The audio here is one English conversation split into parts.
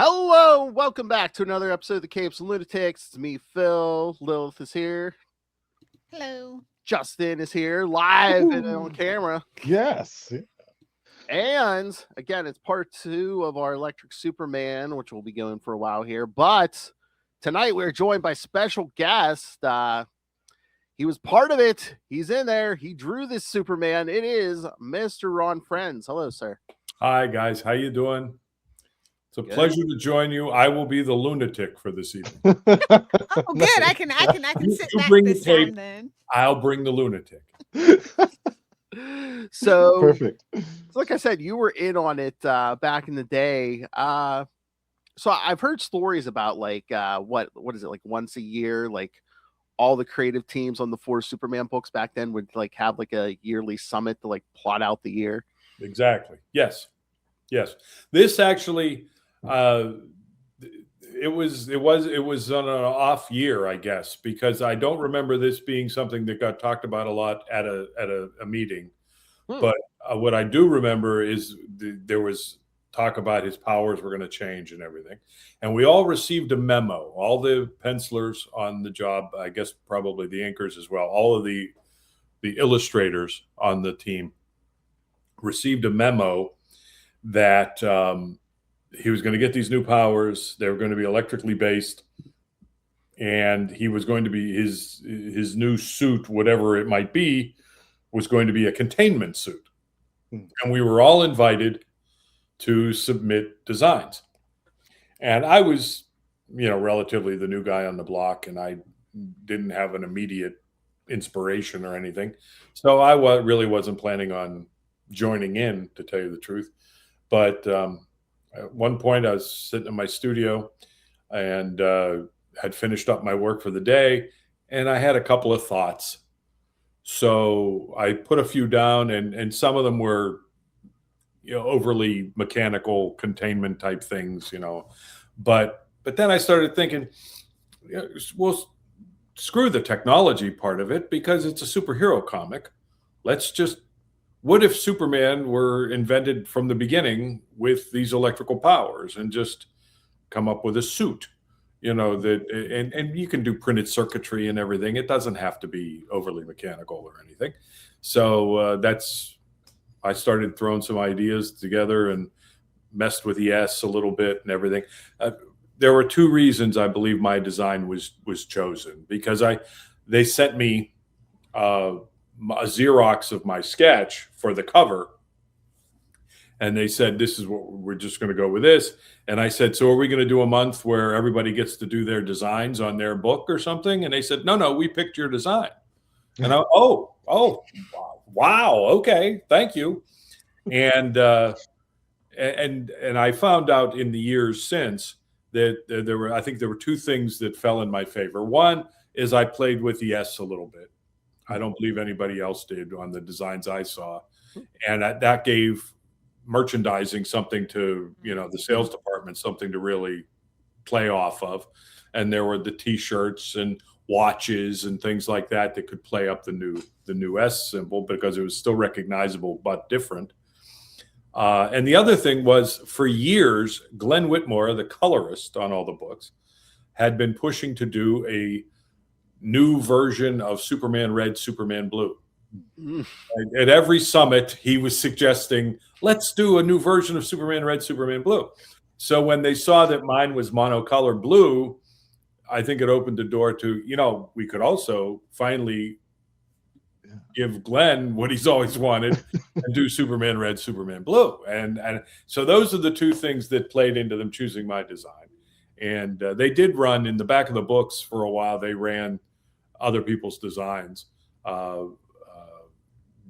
Hello, welcome back to another episode of the Capes and Lunatics. It's me, Phil. Lilith is here. Hello. Justin is here, live and Ooh. on camera. Yes. And again, it's part 2 of our Electric Superman, which will be going for a while here. But tonight we're joined by special guest. He was part of it. He's in there. He drew this Superman. It is Mr. Ron Frenz. Hello, sir. Hi, guys. How you doing? It's a Good. pleasure to join you. I will be the lunatic for this evening. Oh, good. I can sit You back bring this the tape. time then. I'll bring the lunatic. So, Perfect. like I said, you were in on it back in the day. So I've heard stories about like what is it, like once a year, like all the creative teams on the 4 Superman books back then would like have like a yearly summit to like plot out the year. Exactly. Yes. This actually, it was on an off year, I guess, because I don't remember this being something that got talked about a lot at a meeting. But what I do remember is there was talk about his powers were going to change and everything. And we all received a memo, all the pencilers on the job, I guess probably the inkers as well, all of the illustrators on the team received a memo that he was going to get these new powers. They were going to be electrically based. And he was going to be his new suit, whatever it might be, was going to be a containment suit. And we were all invited to submit designs. And I was, relatively the new guy on the block, and I didn't have an immediate inspiration or anything. So I really wasn't planning on joining in, to tell you the truth. But at one point I was sitting in my studio and had finished up my work for the day, and I had a couple of thoughts. So I put a few down, and some of them were overly mechanical containment type things, but then I started thinking, well, screw the technology part of it, because it's a superhero comic. What if Superman were invented from the beginning with these electrical powers and just come up with a suit, and you can do printed circuitry and everything. It doesn't have to be overly mechanical or anything. So I started throwing some ideas together and messed with ES a little bit and everything. There were 2 reasons I believe my design was chosen, because they sent me a Xerox of my sketch for the cover, and they said, this is what we're just going to go with this. And I said, so are we going to do a month where everybody gets to do their designs on their book or something? And they said, no, we picked your design. And oh, wow, okay, thank you. And I found out in the years since that there were 2 things that fell in my favor. One is I played with ES a little bit. I don't believe anybody else did on the designs I saw, and that gave merchandising something to, the sales department, something to really play off of. And there were the T-shirts and watches and things like that could play up the new S symbol, because it was still recognizable but different. And the other thing was, for years, Glenn Whitmore, the colorist on all the books, had been pushing to do a new version of Superman Red, Superman Blue. At every summit, he was suggesting, let's do a new version of Superman Red, Superman Blue. So when they saw that mine was monocolor blue, I think it opened the door to, we could also finally give Glenn what he's always wanted and do Superman Red, Superman Blue. And so those are the 2 things that played into them choosing my design. And they did run in the back of the books for a while. They ran other people's designs.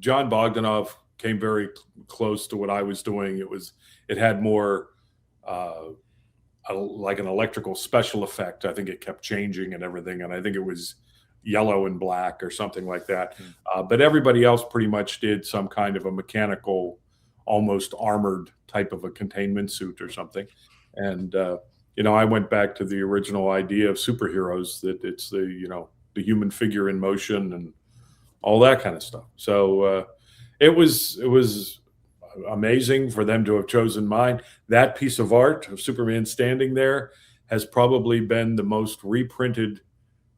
John Bogdanov came very close to what I was doing. It had more like an electrical special effect. I think it kept changing and everything. And I think it was yellow and black or something like that. But everybody else pretty much did some kind of a mechanical, almost armored type of a containment suit or something. And, I went back to the original idea of superheroes, that it's the human figure in motion and all that kind of stuff. So it was amazing for them to have chosen mine. That piece of art of Superman standing there has probably been the most reprinted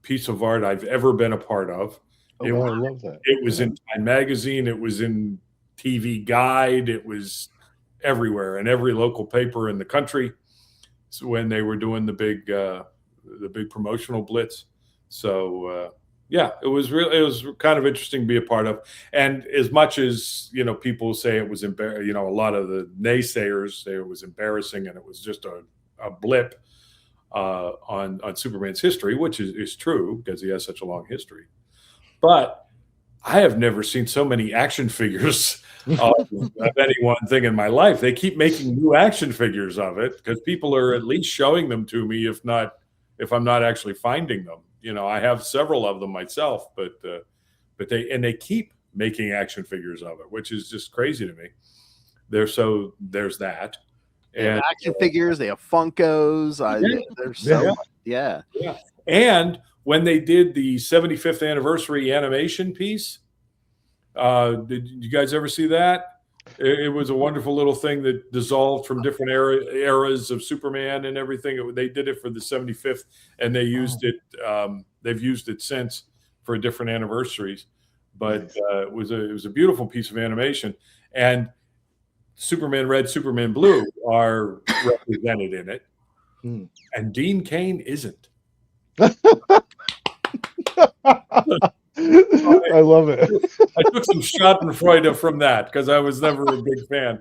piece of art I've ever been a part of. I love that. It was in Time Magazine. It was in TV Guide. It was everywhere in every local paper in the country. So when they were doing the big promotional blitz. So yeah, it was kind of interesting to be a part of. And as much as, you know, people say it was embarrassing, you know, a lot of the naysayers say it was embarrassing and it was just a blip on Superman's history, which is true because he has such a long history. But I have never seen so many action figures of any one thing in my life. They keep making new action figures of it because people are at least showing them to me, if I'm not actually finding them. You know, I have several of them myself, but they keep making action figures of it, which is just crazy to me. There's that. They have action figures, they have Funkos. There's so much. Yeah. And when they did the 75th anniversary animation piece, did you guys ever see that? It was a wonderful little thing that dissolved from different eras of Superman and everything. They did it for the 75th, and they used it. They've used it since for different anniversaries. But it was a beautiful piece of animation, and Superman Red, Superman Blue are represented in it, and Dean Cain isn't. I love it. I took some Schadenfreude from that because I was never a big fan.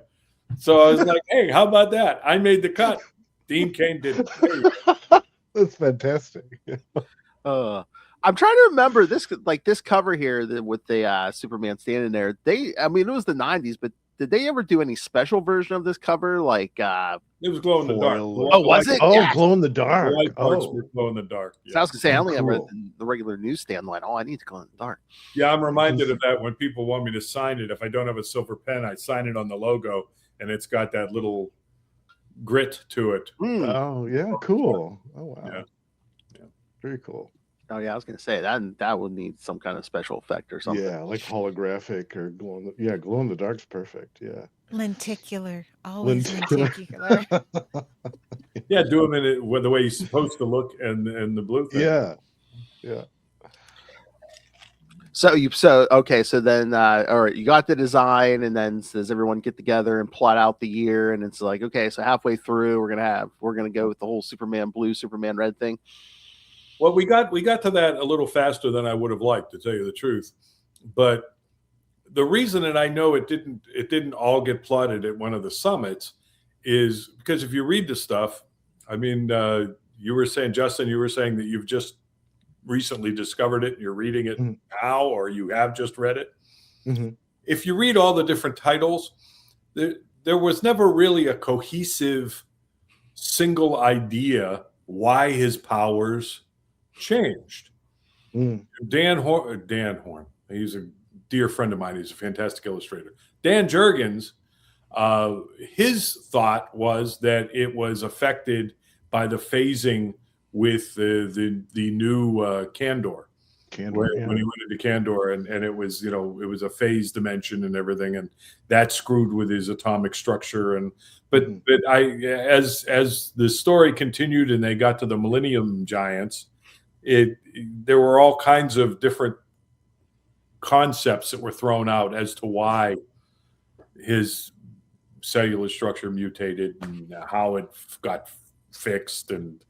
So I was like, hey, how about that? I made the cut. Dean Cain didn't. That's fantastic. I'm trying to remember this cover here with the Superman standing there. I mean, it was the 90s, but did they ever do any special version of this cover? Like it was glow in the dark. Was it? Oh, yeah. Glow in the dark. White parts were glow in the dark. Yeah. So I was gonna say I only ever read the regular newsstand line. Oh, I need to glow in the dark. Yeah, I'm reminded of that when people want me to sign it. If I don't have a silver pen, I sign it on the logo, and it's got that little grit to it. Oh yeah, cool. Oh wow. Yeah. Very cool. Oh yeah, I was gonna say that would need some kind of special effect or something. Yeah, like holographic or glow in the dark's perfect. Yeah. Lenticular, always lenticular. Yeah, do them in it the way he's supposed to look, and the blue thing. Yeah. So then all right, you got the design, and then does everyone get together and plot out the year? And it's like, okay, so halfway through, we're gonna go with the whole Superman Blue, Superman Red thing. Well, we got to that a little faster than I would have liked, to tell you the truth. But the reason that I know it didn't all get plotted at one of the summits is because if you read the stuff, I mean, you were saying, Justin, that you've just recently discovered it and you're reading it now, or you have just read it. If you read all the different titles, there was never really a cohesive single idea why his powers changed. Dan Horn, he's a dear friend of mine. He's a fantastic illustrator. Dan Jurgens, his thought was that it was affected by the phasing with the new Kandor. When he went into Kandor, and it was, it was a phase dimension and everything, and that screwed with his atomic structure. But as the story continued and they got to the Millennium Giants, there were all kinds of different concepts that were thrown out as to why his cellular structure mutated and how it got fixed, and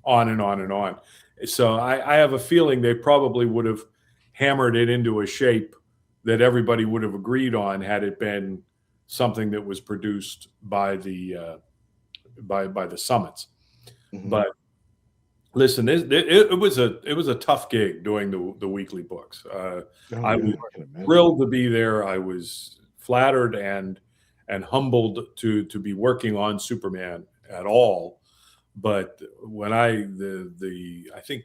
on and on and on. So I have a feeling they probably would have hammered it into a shape that everybody would have agreed on had it been something that was produced by the summits. But listen, it was a tough gig doing the weekly books. I was thrilled to be there. I was flattered and humbled to be working on Superman at all. But when I think,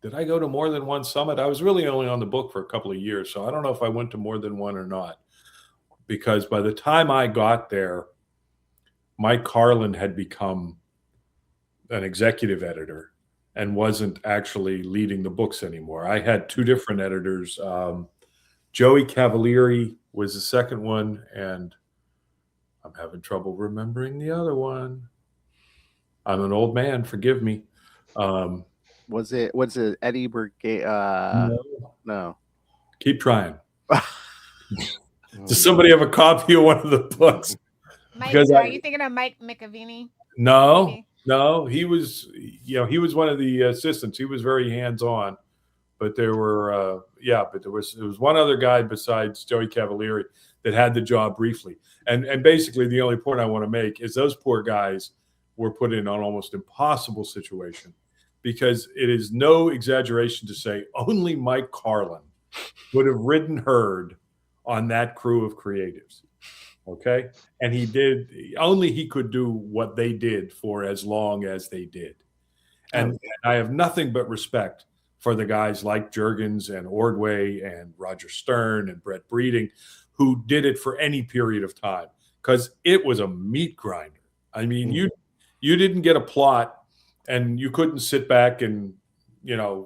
did I go to more than one summit? I was really only on the book for a couple of years, so I don't know if I went to more than one or not. Because by the time I got there, Mike Carlin had become an executive editor and wasn't actually leading the books anymore. I had two different editors. Joey Cavalieri was the second one, and I'm having trouble remembering the other one. I'm an old man. Forgive me. Was it Eddie Brigade? No. Keep trying. Does somebody have a copy of one of the books? Mike, are you thinking of Mike McAvini? No, Maybe? no. He was, he was one of the assistants. He was very hands-on. But there were, but there was one other guy besides Joey Cavalieri that had the job briefly. And basically the only point I want to make is those poor guys were put in an almost impossible situation, because it is no exaggeration to say only Mike Carlin would have ridden herd on that crew of creatives. Okay. And he could do what they did for as long as they did. And I have nothing but respect for the guys like Juergens and Ordway and Roger Stern and Brett Breeding, who did it for any period of time, because it was a meat grinder. I mean, you didn't get a plot and you couldn't sit back and,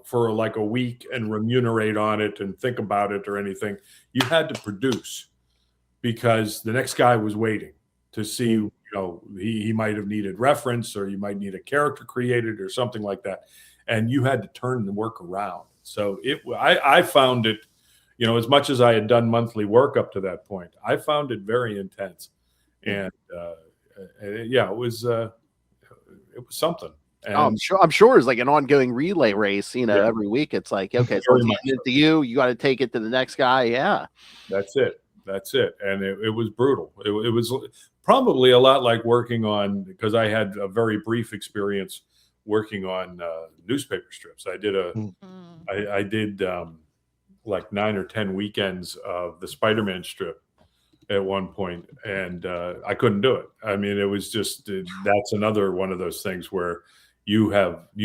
for like a week and remunerate on it and think about it or anything. You had to produce, because the next guy was waiting to see, he might have needed reference, or you might need a character created or something like that. And you had to turn the work around. So I found it, as much as I had done monthly work up to that point, I found it very intense. And it was something. And I'm sure it's like an ongoing relay race, every week. It's like, okay, so it's to you got to take it to the next guy. Yeah. That's it. And it was brutal. It was probably a lot like working on, because I had a very brief experience working on newspaper strips. I did like 9 or 10 weekends of the Spider-Man strip at one point, and I couldn't do it. I mean, it was just, that's another one of those things where you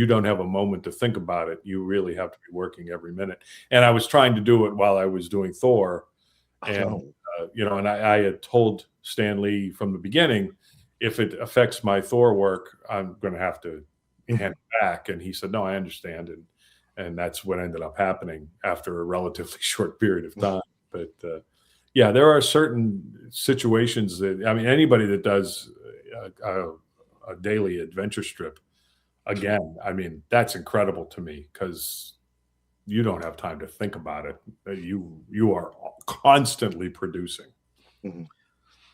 don't have a moment to think about it. You really have to be working every minute. And I was trying to do it while I was doing Thor, and and I had told Stan Lee from the beginning, if it affects my Thor work, I'm going to have to hand it back. And he said, no, I understand. And that's what ended up happening after a relatively short period of time. But there are certain situations that, anybody that does a daily adventure strip, again, that's incredible to me, because you don't have time to think about it. You are constantly producing. Mm-hmm.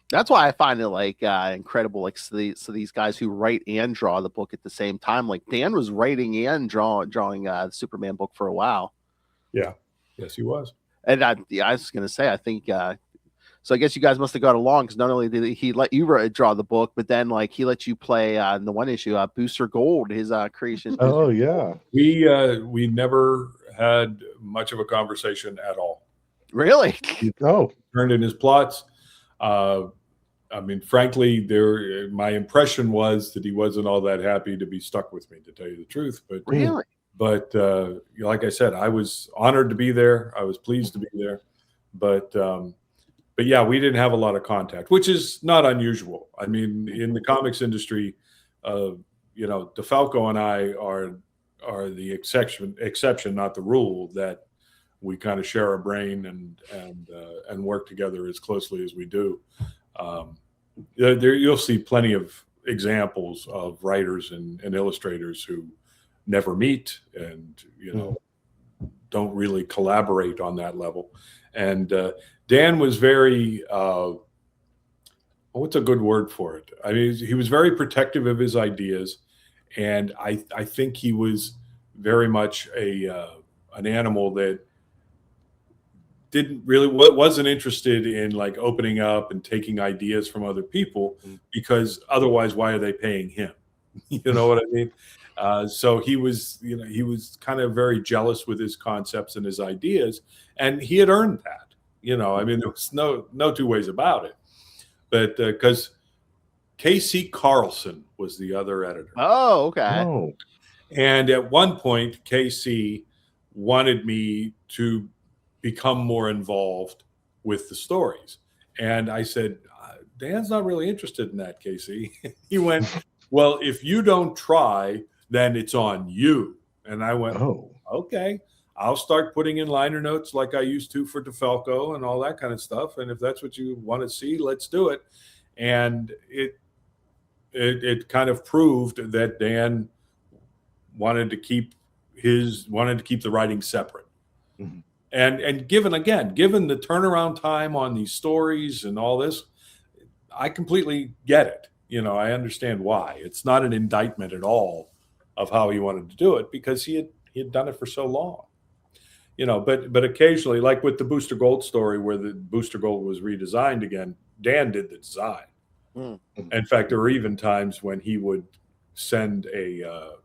That's why I find it incredible. Like, so these guys who write and draw the book at the same time. Like, Dan was writing and drawing the Superman book for a while. Yeah, yes, he was. And I was going to say, I think. So I guess you guys must have got along, because not only did he let you draw the book, but then he let you play in the one issue, Booster Gold, his creation. Oh yeah, we never had much of a conversation at all. Really? Oh, turned in his plots. Frankly, my impression was that he wasn't all that happy to be stuck with me, to tell you the truth. But really, like I said, I was honored to be there. I was pleased to be there. But yeah, we didn't have a lot of contact, which is not unusual. In the comics industry, DeFalco and I are the exception, not the rule, that we kind of share a brain and work together as closely as we do. You'll see plenty of examples of writers and illustrators who never meet and don't really collaborate on that level. And Dan was very what's a good word for it? He was very protective of his ideas, and I think he was very much an animal that wasn't interested in opening up and taking ideas from other people, because otherwise, why are they paying him? You know what I mean? So he was kind of very jealous with his concepts and his ideas, and he had earned that. There was no two ways about it. But because K.C. Carlson was the other editor. Oh, okay. Oh. And at one point, K.C. wanted me to become more involved with the stories. And I said, Dan's not really interested in that, Casey. He went, well, if you don't try, then it's on you. And I went, oh, okay, I'll start putting in liner notes like I used to for DeFalco and all that kind of stuff. And if that's what you want to see, let's do it. and it kind of proved that Dan wanted to keep the writing separate. Mm-hmm. And given the turnaround time on these stories and all this, I completely get it. I understand why. It's not an indictment at all of how he wanted to do it, because he had done it for so long. But occasionally, like with the Booster Gold story, where the Booster Gold was redesigned again, Dan did the design. Mm-hmm. In fact, there were even times when he would send a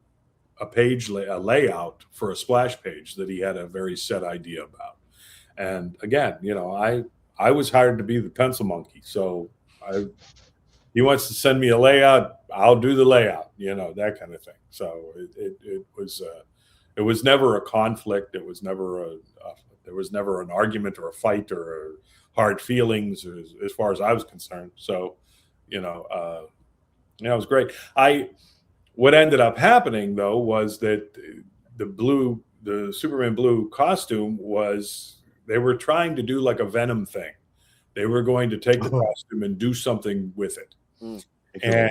layout for a splash page that he had a very set idea about. And again, I was hired to be the pencil monkey, so he wants to send me a layout, I'll do the layout, that kind of thing. So it was never a conflict. It was never there was never an argument or a fight or hard feelings as far as I was concerned. So, it was great. What ended up happening though was that the Superman blue costume they were trying to do like a Venom thing. They were going to take the costume and do something with it. And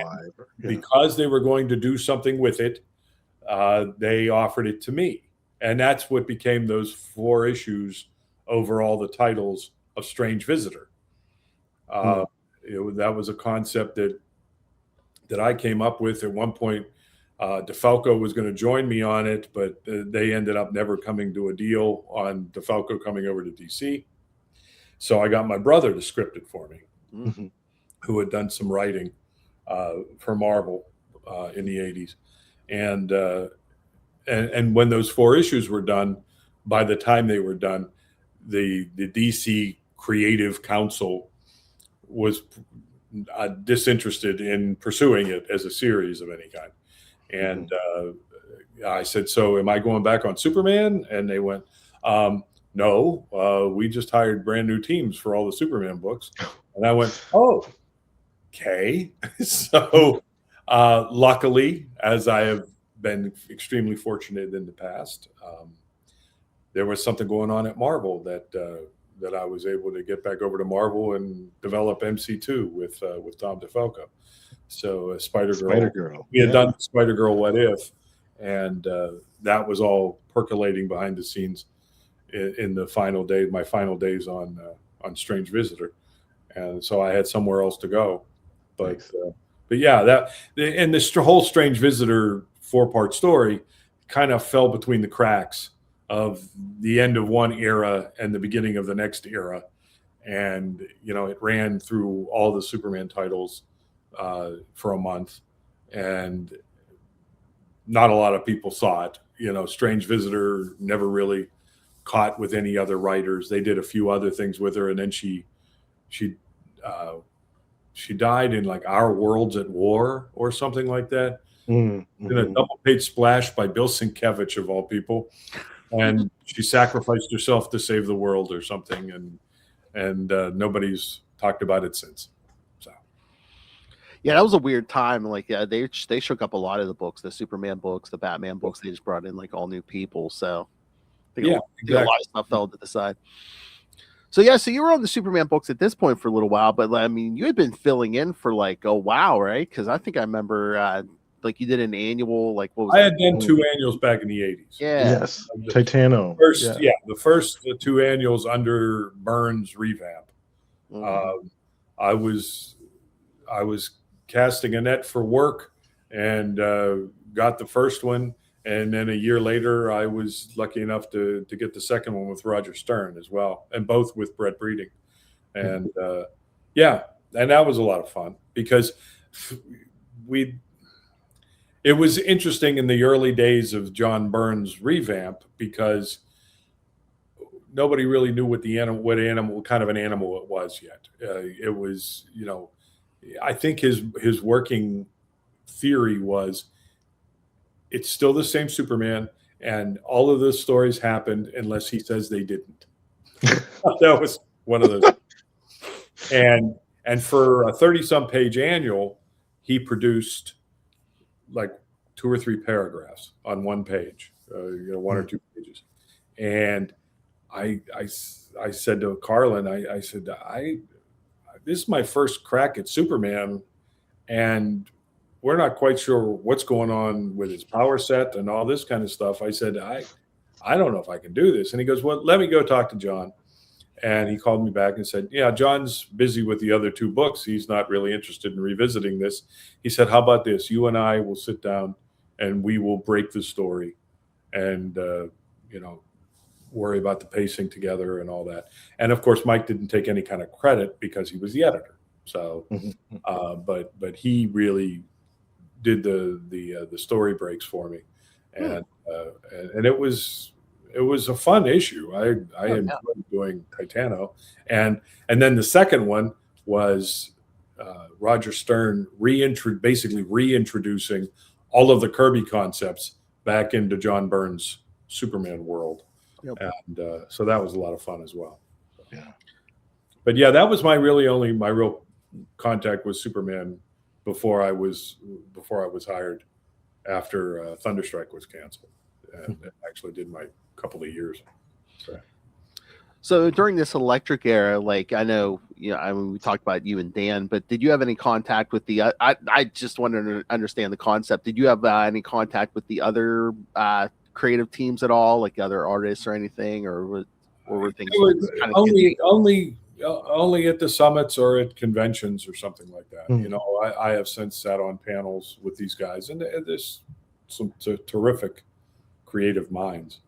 because they were going to do something with it, they offered it to me. And that's what became those 4 issues over all the titles of Strange Visitor. That was a concept that I came up with at one point. DeFalco was going to join me on it, but they ended up never coming to a deal on DeFalco coming over to DC. So I got my brother to script it for me, who had done some writing for Marvel in the 80s. And when those 4 issues were done, by the time they were done, the DC Creative Council was disinterested in pursuing it as a series of any kind. And I said, so am I going back on Superman? And they went, no, we just hired brand new teams for all the Superman books. And I went, oh, okay. So luckily, as I have been extremely fortunate in the past, there was something going on at Marvel that I was able to get back over to Marvel and develop MC2 with Tom DeFalco. So Spider-Girl. We had done Spider-Girl What If, and that was all percolating behind the scenes in the my final days on Strange Visitor. And so I had somewhere else to go. But yeah, this whole Strange Visitor 4-part story kind of fell between the cracks of the end of one era and the beginning of the next era. And, it ran through all the Superman titles for a month, and not a lot of people saw it. Strange Visitor never really caught with any other writers. They did a few other things with her, and then she died in like Our Worlds at War or something like that. In a double-page splash by Bill Sienkiewicz, of all people, and she sacrificed herself to save the world or something, and nobody's talked about it since. So, yeah, that was a weird time. Like, they shook up a lot of the books, the Superman books, the Batman books. They just brought in like all new people. So, I think a lot of stuff fell to the side. So you were on the Superman books at this point for a little while, but I mean, you had been filling in for like a while, right? Because I think I remember like you did an annual, like what was I had done 2 annuals back in the 80s. Yeah. Yes. Titano. The first 2 annuals under Byrne's revamp. I was casting a net for work and got the first one. And then a year later, I was lucky enough to get the second one with Roger Stern as well, and both with Brett Breeding. And and that was a lot of fun because it was interesting in the early days of John Byrne's revamp because nobody really knew what kind of an animal it was yet. It was, I think his working theory was it's still the same Superman, and all of those stories happened unless he says they didn't. That was one of those. And for a 30-some page annual, he produced like 2 or 3 paragraphs on one page, 1 or 2 pages. And I said to Carlin, I said, I this is my first crack at Superman, and we're not quite sure what's going on with his power set and all this kind of stuff. I said, I don't know if I can do this. And he goes, well, let me go talk to John. And he called me back and said, yeah, John's busy with the other 2 books. He's not really interested in revisiting this. He said, how about this? You and I will sit down and we will break the story and, worry about the pacing together and all that. And of course, Mike didn't take any kind of credit because he was the editor. So, but he really did the story breaks for me, and it was a fun issue. I enjoyed doing Titano, and then the second one was Roger Stern basically reintroducing all of the Kirby concepts back into John Byrne's Superman world, and so that was a lot of fun as well. Yeah, but yeah, that was my real contact with Superman before I was hired after Thunderstrike was canceled, and it actually did my couple of years. So during this Electric era, like I know, we talked about you and Dan, but did you have any contact with the? I just wanted to understand the concept. Did you have any contact with the other creative teams at all, like other artists or anything, or were things kind of only at the summits or at conventions or something like that? I have since sat on panels with these guys, and there's some terrific creative minds.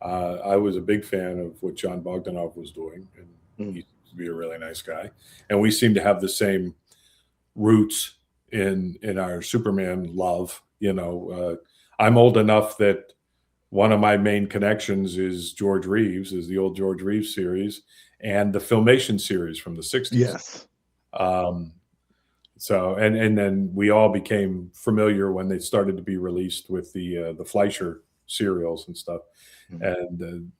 I was a big fan of what John Bogdanov was doing, and he used to be a really nice guy. And we seem to have the same roots in our Superman love. I'm old enough that one of my main connections is the old George Reeves series and the Filmation series from the 60s. Yes. So, and then we all became familiar when they started to be released with the Fleischer serials and stuff. And,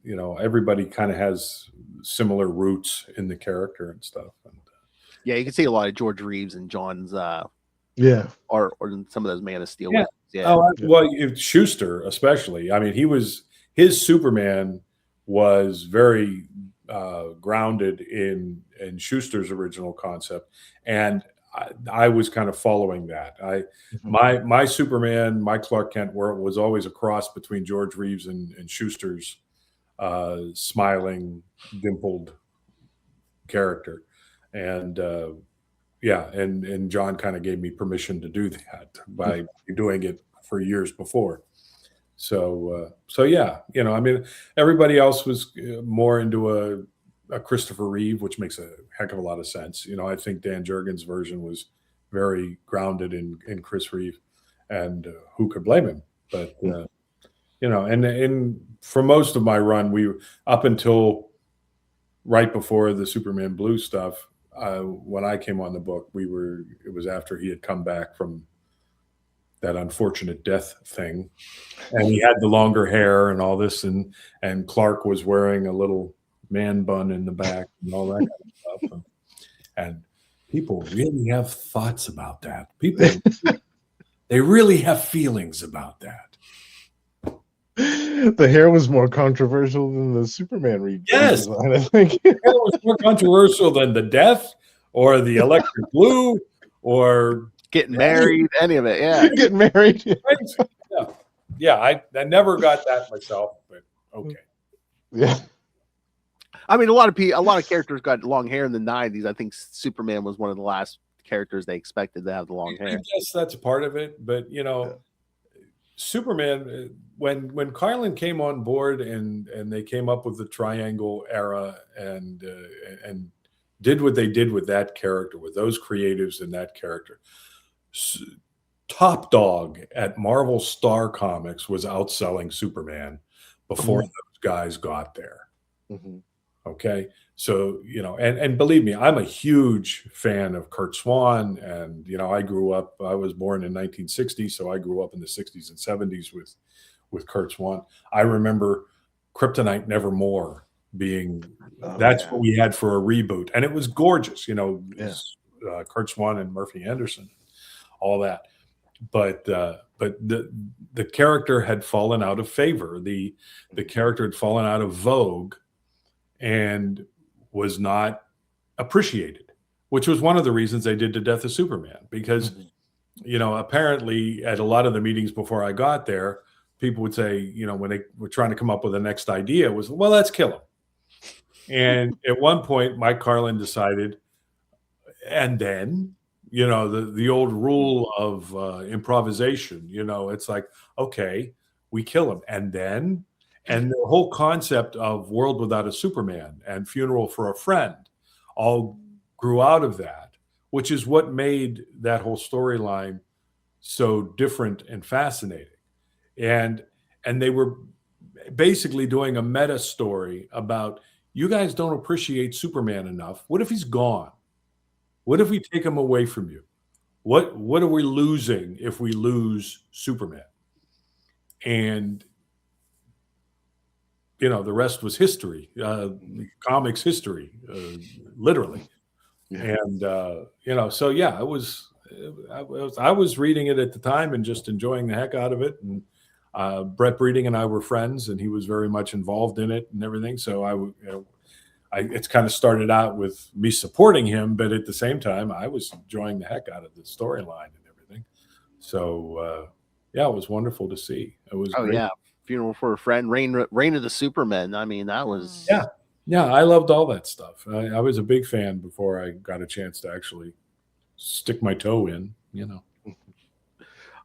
everybody kind of has similar roots in the character and stuff. And, yeah, you can see a lot of George Reeves and John's art or some of those Man of Steel. Yeah. Well, Schuster especially. I mean, his Superman was very grounded in Schuster's original concept, and I was kind of following that. My Superman, my Clark Kent, was always a cross between George Reeves and Schuster's smiling, dimpled character, and and John kind of gave me permission to do that by doing it for years before. So yeah, I mean, everybody else was more into a Christopher Reeve, which makes a heck of a lot of sense. I think Dan Jurgens' version was very grounded in Chris Reeve, and who could blame him? But and for most of my run, we up until right before the Superman Blue stuff, when I came on the book, it was after he had come back from that unfortunate death thing, and he had the longer hair and all this, and Clark was wearing a little man bun in the back and all that kind of stuff. And people really have thoughts about that. People, they really have feelings about that. The hair was more controversial than the Superman redesign. Yes, I think the hair was more controversial than the death or the electric blue or getting married, any of it. Yeah, getting married. Yeah. I never got that myself, but okay. Yeah. I mean, a lot of characters got long hair in the 90s. I think Superman was one of the last characters they expected to have the long hair. I guess that's part of it, but Superman, when Carlin came on board and they came up with the Triangle era and did what they did with that character, with those creatives and that character, top dog at Marvel Star Comics was outselling Superman before those guys got there. Okay, so and believe me, I'm a huge fan of Kurt Swan, and I was born in 1960, so I grew up in the 60s and 70s with Kurt Swan. I remember Kryptonite Nevermore being what we had for a reboot, and it was gorgeous. Kurt Swan and Murphy Anderson, all that. But the character had fallen out of favor. The character had fallen out of vogue and was not appreciated which was one of the reasons they did the Death of Superman, because apparently at a lot of the meetings before I got there, people would say, when they were trying to come up with the next idea, was, well, let's kill him. And at one point, Mike Carlin decided, and then, the old rule of improvisation, it's like, okay, we kill him. And then, and the whole concept of World Without a Superman and Funeral for a Friend all grew out of that, which is what made that whole storyline so different and fascinating. And they were basically doing a meta story about, you guys don't appreciate Superman enough. What if he's gone? What if we take him away from you? What are we losing if we lose Superman? And the rest was history, comics history, literally. Yeah. And so yeah, I was reading it at the time and just enjoying the heck out of it. And Brett Breeding and I were friends, and he was very much involved in it and everything. So it's kind of started out with me supporting him, but at the same time, I was enjoying the heck out of the storyline and everything. So yeah, it was wonderful to see. It was great. Yeah, Funeral for a Friend, Reign of the Supermen. I mean, that was yeah. I loved all that stuff. I was a big fan before I got a chance to actually stick my toe in.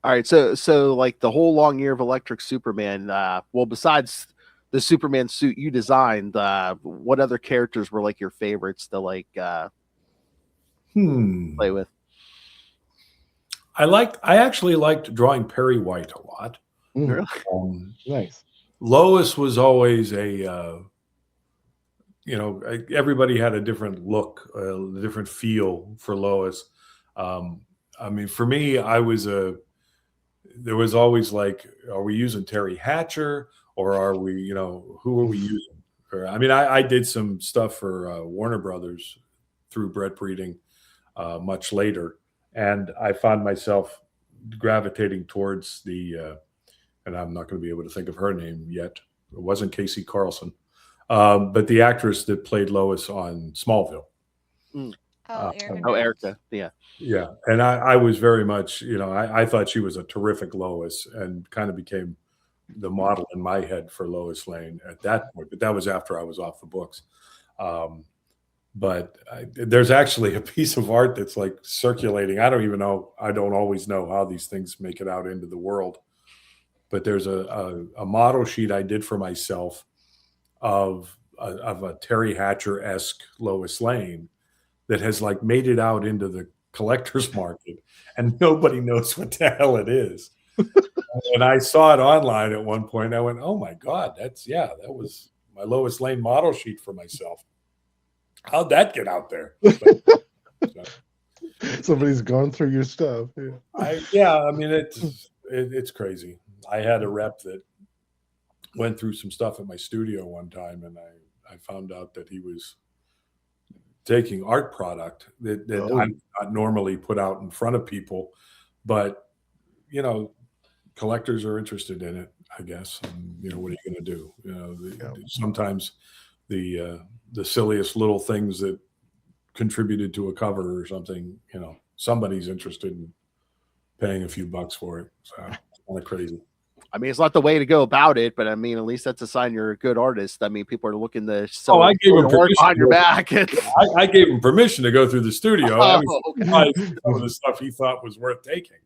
All right, so like the whole long year of Electric Superman. Well, besides the Superman suit you designed, what other characters were like your favorites to like play with? I actually liked drawing Perry White a lot. Really? Nice. Lois was always everybody had a different look, a different feel for Lois. I mean, for me, there was always like, are we using Terry Hatcher, or are we, who are we using? I mean, I did some stuff for Warner Brothers through Brett Breeding much later, and I found myself gravitating towards and I'm not going to be able to think of her name yet. It wasn't Casey Carlson, but the actress that played Lois on Smallville. Erica. Yeah. Yeah. And I was very much, I thought she was a terrific Lois, and kind of became the model in my head for Lois Lane at that point. But that was after I was off the books. But there's actually a piece of art that's like circulating. I don't always know how these things make it out into the world. But there's a model sheet I did for myself of a Terry Hatcher-esque Lois Lane that has like made it out into the collector's market, and nobody knows what the hell it is. And I saw it online at one point. I went, oh my God, that was my Lois Lane model sheet for myself. How'd that get out there? Somebody's gone through your stuff. I mean, it's crazy. I had a rep that went through some stuff at my studio one time, and I found out that he was taking art product that I not normally put out in front of people, but collectors are interested in it, I guess. And, what are you going to do? Sometimes the silliest little things that contributed to a cover or something, somebody's interested in paying a few bucks for it. So it's kind of crazy. I mean, it's not the way to go about it, but I mean, at least that's a sign you're a good artist. I mean, people are looking to sell I gave him work behind your back. I gave him permission to go through the studio. Okay. Some of the stuff he thought was worth taking,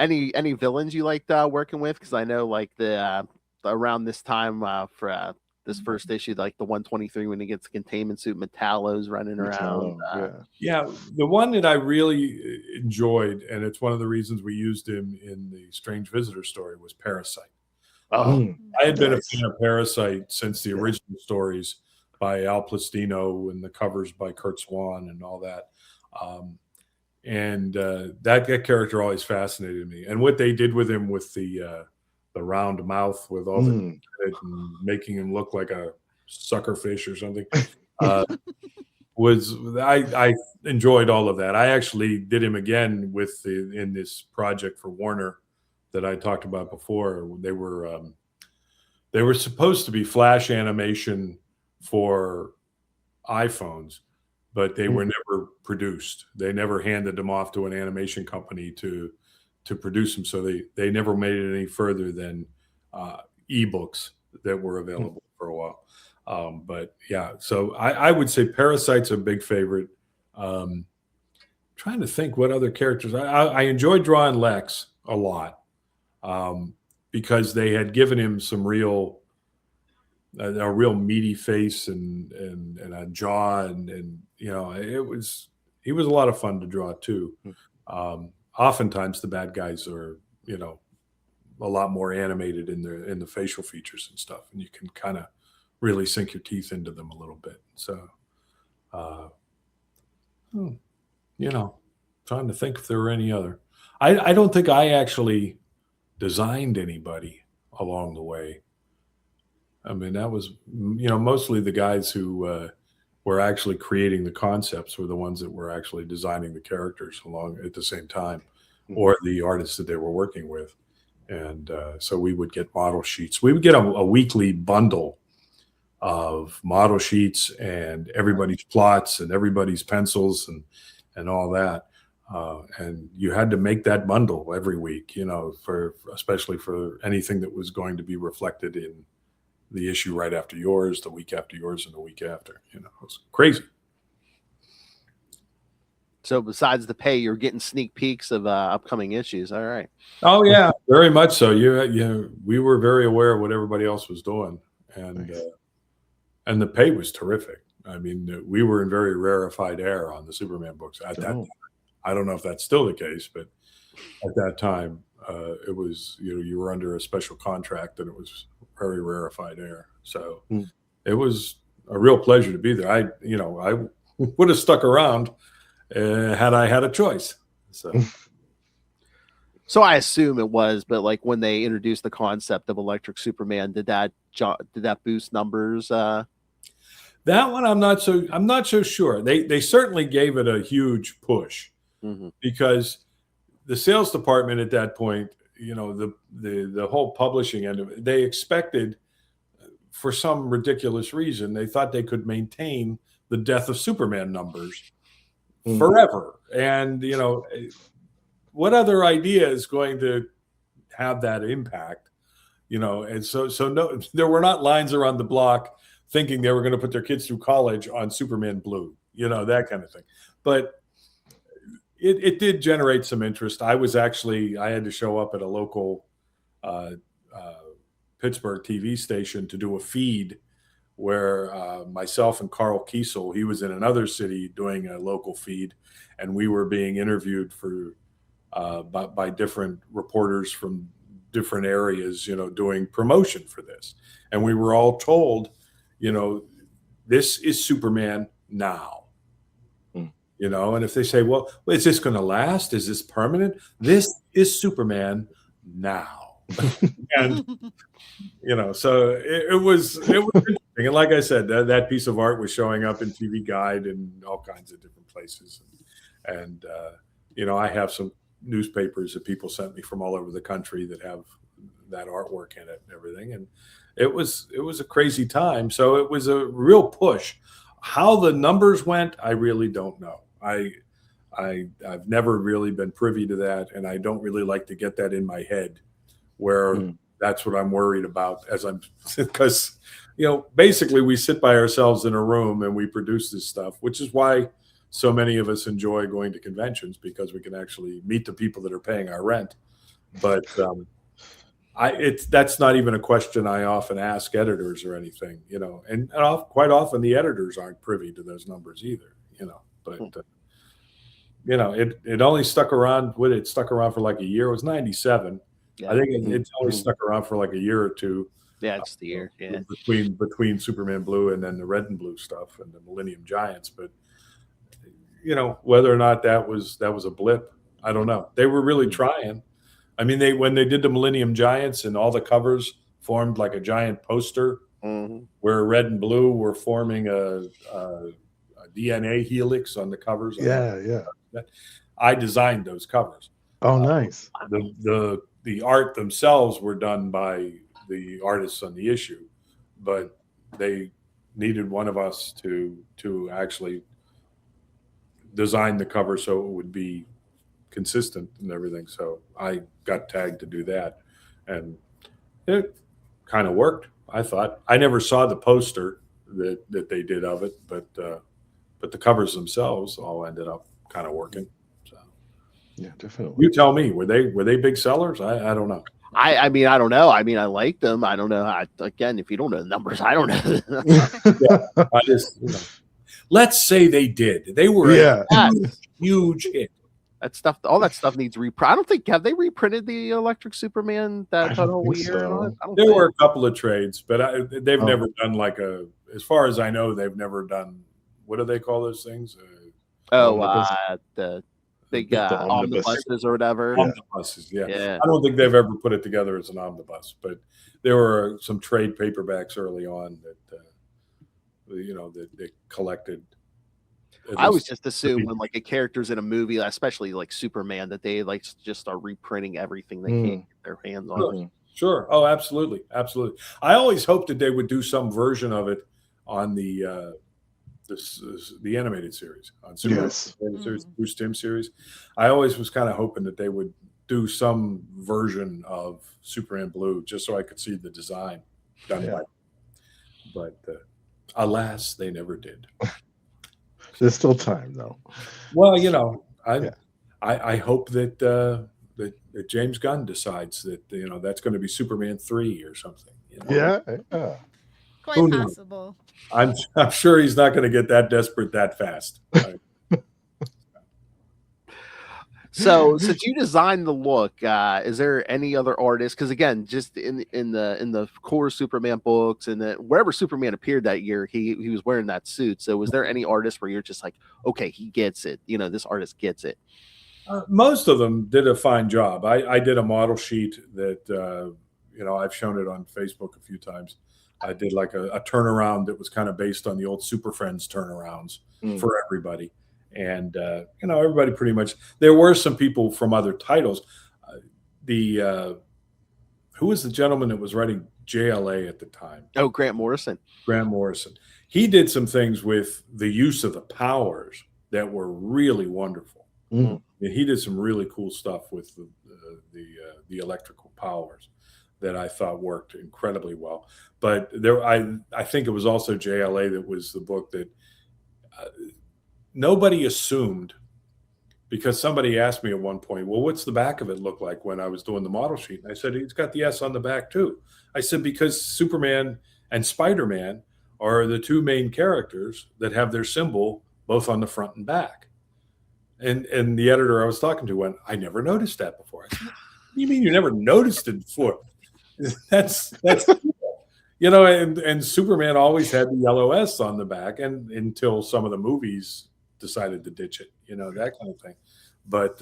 Any villains you liked working with? Because I know like the around this time for this first issue, like the 123, when he gets the containment suit, Metallo's running around. The one that I really enjoyed, and it's one of the reasons we used him in the Strange Visitor story, was Parasite. I had been a fan of Parasite since the original stories by Al Plastino and the covers by Kurt Swan and all that. And that character always fascinated me. And what they did with him with the round mouth with all the and making him look like a sucker fish or something I enjoyed all of that. I actually did him again in this project for Warner that I talked about before. They were supposed to be flash animation for iPhones, but they were never produced. They never handed them off to an animation company to produce them. So they never made it any further than ebooks that were available for a while. But yeah, so I would say Parasite's a big favorite. Trying to think what other characters. I enjoyed drawing Lex a lot because they had given him some real a real meaty face and a jaw and he was a lot of fun to draw too. Oftentimes the bad guys are a lot more animated in the facial features and stuff, and you can kind of really sink your teeth into them a little bit. So trying to think if there were any other. I don't think I actually designed anybody along the way. I mean, that was, mostly the guys who were actually creating the concepts were the ones that were actually designing the characters along at the same time, or the artists that they were working with. And so we would get model sheets. We would get a weekly bundle of model sheets and everybody's plots and everybody's pencils and all that. And you had to make that bundle every week, especially for anything that was going to be reflected in the issue right after yours, the week after yours, and the week after. It was crazy. So besides the pay, you're getting sneak peeks of upcoming issues. All right. Oh yeah, very much so. We were very aware of what everybody else was doing, and the pay was terrific. I mean, we were in very rarefied air on the Superman books at that time. I don't know if that's still the case, but at that time, it was, you were under a special contract and it was very rarefied air. So it was a real pleasure to be there. I would have stuck around had I had a choice. So I assume it was, but like when they introduced the concept of Electric Superman, did that boost numbers? That one, I'm not so sure. They certainly gave it a huge push because the sales department at that point, the whole publishing end of it, they expected, for some ridiculous reason, they thought they could maintain the Death of Superman numbers forever. And, what other idea is going to have that impact? And so no, there were not lines around the block thinking they were going to put their kids through college on Superman Blue, that kind of thing. But it did generate some interest. I had to show up at a local Pittsburgh TV station to do a feed where myself and Carl Kiesel, he was in another city doing a local feed, and we were being interviewed by different reporters from different areas, doing promotion for this. And we were all told, this is Superman now. And if they say, well, is this going to last? Is this permanent? This is Superman now. And, so it was interesting. And like I said, that piece of art was showing up in TV Guide and all kinds of different places. And I have some newspapers that people sent me from all over the country that have that artwork in it and everything. And it was a crazy time. So it was a real push. How the numbers went, I really don't know. I've never really been privy to that, and I don't really like to get that in my head where that's what I'm worried about because basically we sit by ourselves in a room and we produce this stuff, which is why so many of us enjoy going to conventions, because we can actually meet the people that are paying our rent. But that's not even a question I often ask editors or anything, and quite often the editors aren't privy to those numbers either, but it only stuck around. It stuck around for like a year. It was 97. Yeah. I think it's only stuck around for like a year or two. Yeah, it's the year. Yeah, between Superman Blue and then the Red and Blue stuff and the Millennium Giants. But whether or not that was a blip, I don't know. They were really trying. I mean, when they did the Millennium Giants and all the covers formed like a giant poster, where Red and Blue were forming a DNA helix on the covers. Yeah. I designed those covers. Oh, nice. The art themselves were done by the artists on the issue, but they needed one of us to actually design the cover so it would be consistent and everything. So I got tagged to do that, and it kind of worked. I thought. I never saw the poster that they did of it, but the covers themselves all ended up kind of working. So Yeah, definitely. you tell me, were they big sellers? I don't know. I mean, I don't know. I mean, I like them. I don't know. Again, if you don't know the numbers, I don't know. Yeah, I just, let's say they did. They were a huge hit. That stuff, all that stuff needs reprint. I don't think have they reprinted the Electric Superman that whole year? So. There were a couple of trades, but they've never done like as far as I know, they've never done. What do they call those things? The big the omnibuses or whatever. Omnibuses, yeah. I don't think they've ever put it together as an omnibus, but there were some trade paperbacks early on that that they collected. I always just assume when like a character's in a movie, especially like Superman, that they like just start reprinting everything they can get their hands on. Sure. Oh, absolutely. Absolutely. I always hoped that they would do some version of it on the animated series, on Superman series, Bruce Timm series. I always was kind of hoping that they would do some version of Superman Blue just so I could see the design done by. But alas, they never did. There's still time, though. Well, I hope that that James Gunn decides that that's going to be Superman 3 or something. Yeah. Quite possible. I'm sure he's not going to get that desperate that fast. So since you designed the look, is there any other artist? Because again, just in the core Superman books and wherever Superman appeared that year, he was wearing that suit. So was there any artist where you're just like, okay, he gets it. This artist gets it. Most of them did a fine job. I did a model sheet that I've shown it on Facebook a few times. I did like a turnaround that was kind of based on the old Super Friends turnarounds for everybody. And, everybody pretty much, there were some people from other titles. Who was the gentleman that was writing JLA at the time? Oh, Grant Morrison. Grant Morrison. He did some things with the use of the powers that were really wonderful. And he did some really cool stuff with the electrical powers that I thought worked incredibly well. But I think it was also JLA that was the book that nobody assumed, because somebody asked me at one point, well, what's the back of it look like when I was doing the model sheet? And I said, it's got the S on the back too. I said, because Superman and Spider-Man are the two main characters that have their symbol both on the front and back. And the editor I was talking to went, I never noticed that before. I said, what do you mean you never noticed it before? That's and Superman always had the yellow S on the back, and until some of the movies decided to ditch it, that kind of thing. But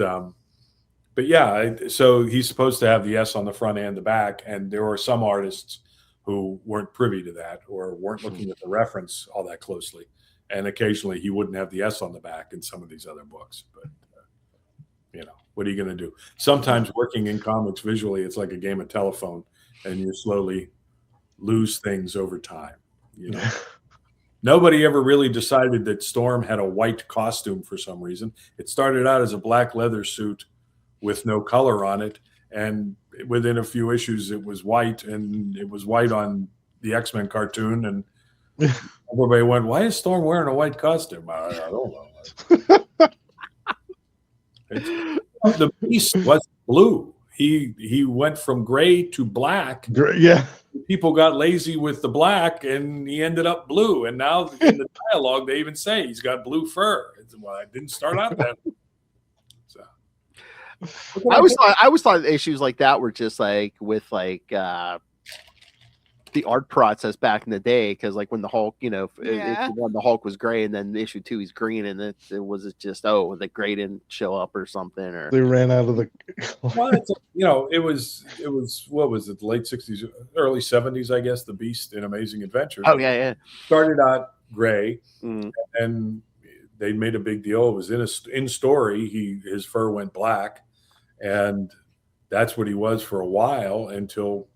yeah, so he's supposed to have the S on the front and the back, and there were some artists who weren't privy to that or weren't looking at the reference all that closely, and occasionally he wouldn't have the S on the back in some of these other books. But what are you going to do? Sometimes working in comics visually, it's like a game of telephone, and you slowly lose things over time. Nobody ever really decided that Storm had a white costume for some reason. It started out as a black leather suit with no color on it, and within a few issues it was white, and it was white on the X-Men cartoon, and everybody went, why is Storm wearing a white costume? I don't know. The Beast was blue. He went from gray to black. Yeah. People got lazy with the black, and he ended up blue. And now in the dialogue, they even say he's got blue fur. Well, I didn't start out that way. So, I always thought issues like that were just like with like the art process back in the day, because like when the Hulk, the Hulk was gray, and then issue 2 he's green, and it was just the gray didn't show up or something, or they ran out of the. Well, it was what was it, the late 60s, early 70s, I guess. The Beast in Amazing Adventures. Oh yeah. Started out gray, and they made a big deal. It was in story. His fur went black, and that's what he was for a while until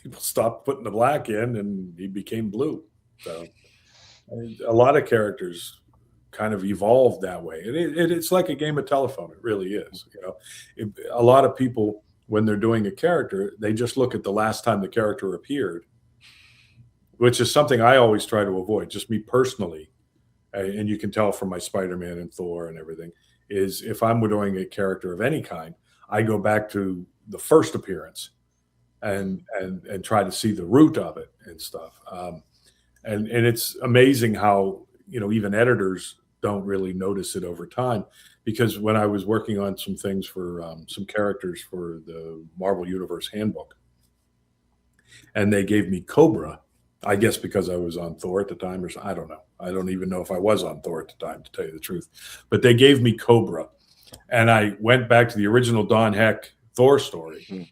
people stopped putting the black in, and he became blue. So a lot of characters kind of evolved that way. It's like a game of telephone. It really is. A lot of people, when they're doing a character, they just look at the last time the character appeared, which is something I always try to avoid, just me personally. And you can tell from my Spider-Man and Thor and everything, is if I'm doing a character of any kind, I go back to the first appearance and try to see the root of it and stuff. And it's amazing how, even editors don't really notice it over time, because when I was working on some things for some characters for the Marvel Universe Handbook, and they gave me Cobra, I guess because I was on Thor at the time, or I don't know. I don't even know if I was on Thor at the time, to tell you the truth. But they gave me Cobra, and I went back to the original Don Heck Thor story,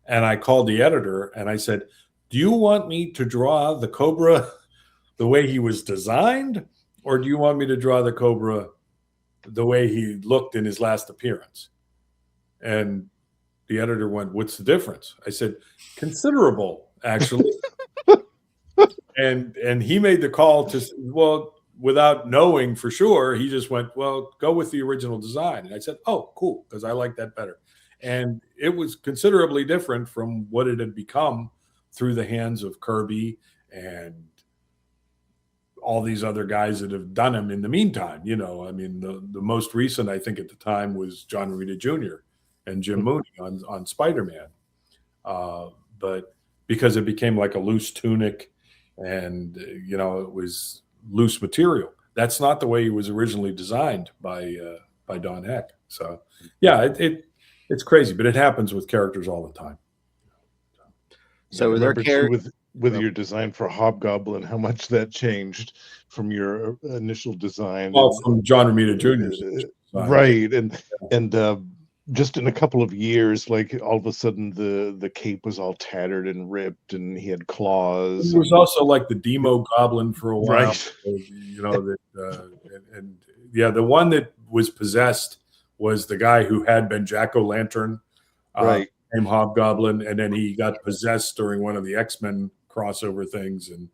and I called the editor and I said, "Do you want me to draw the Cobra the way he was designed, or do you want me to draw the Cobra the way he looked in his last appearance?" And the editor went, "What's the difference?" I said, "Considerable, actually." And he made the call to, well, without knowing for sure, he just went, "Well, go with the original design." And I said, "Oh, cool," because I like that better. And it was considerably different from what it had become through the hands of Kirby and all these other guys that have done him in the meantime. I mean, the most recent, I think at the time, was John Romita Jr. and Jim Mooney on Spider-Man. But because it became like a loose tunic and, it was loose material. That's not the way he was originally designed by Don Heck. So, yeah, it's crazy, but it happens with characters all the time. So their characters with your design for Hobgoblin, how much that changed from your initial design? Well, from John Romita Jr.'s right, and just in a couple of years, like all of a sudden the cape was all tattered and ripped, and he had claws. It was also like the Demo Goblin for a while, right? The one that was possessed was the guy who had been Jack-O-Lantern, right? Named Hobgoblin, and then he got possessed during one of the X-Men crossover things, and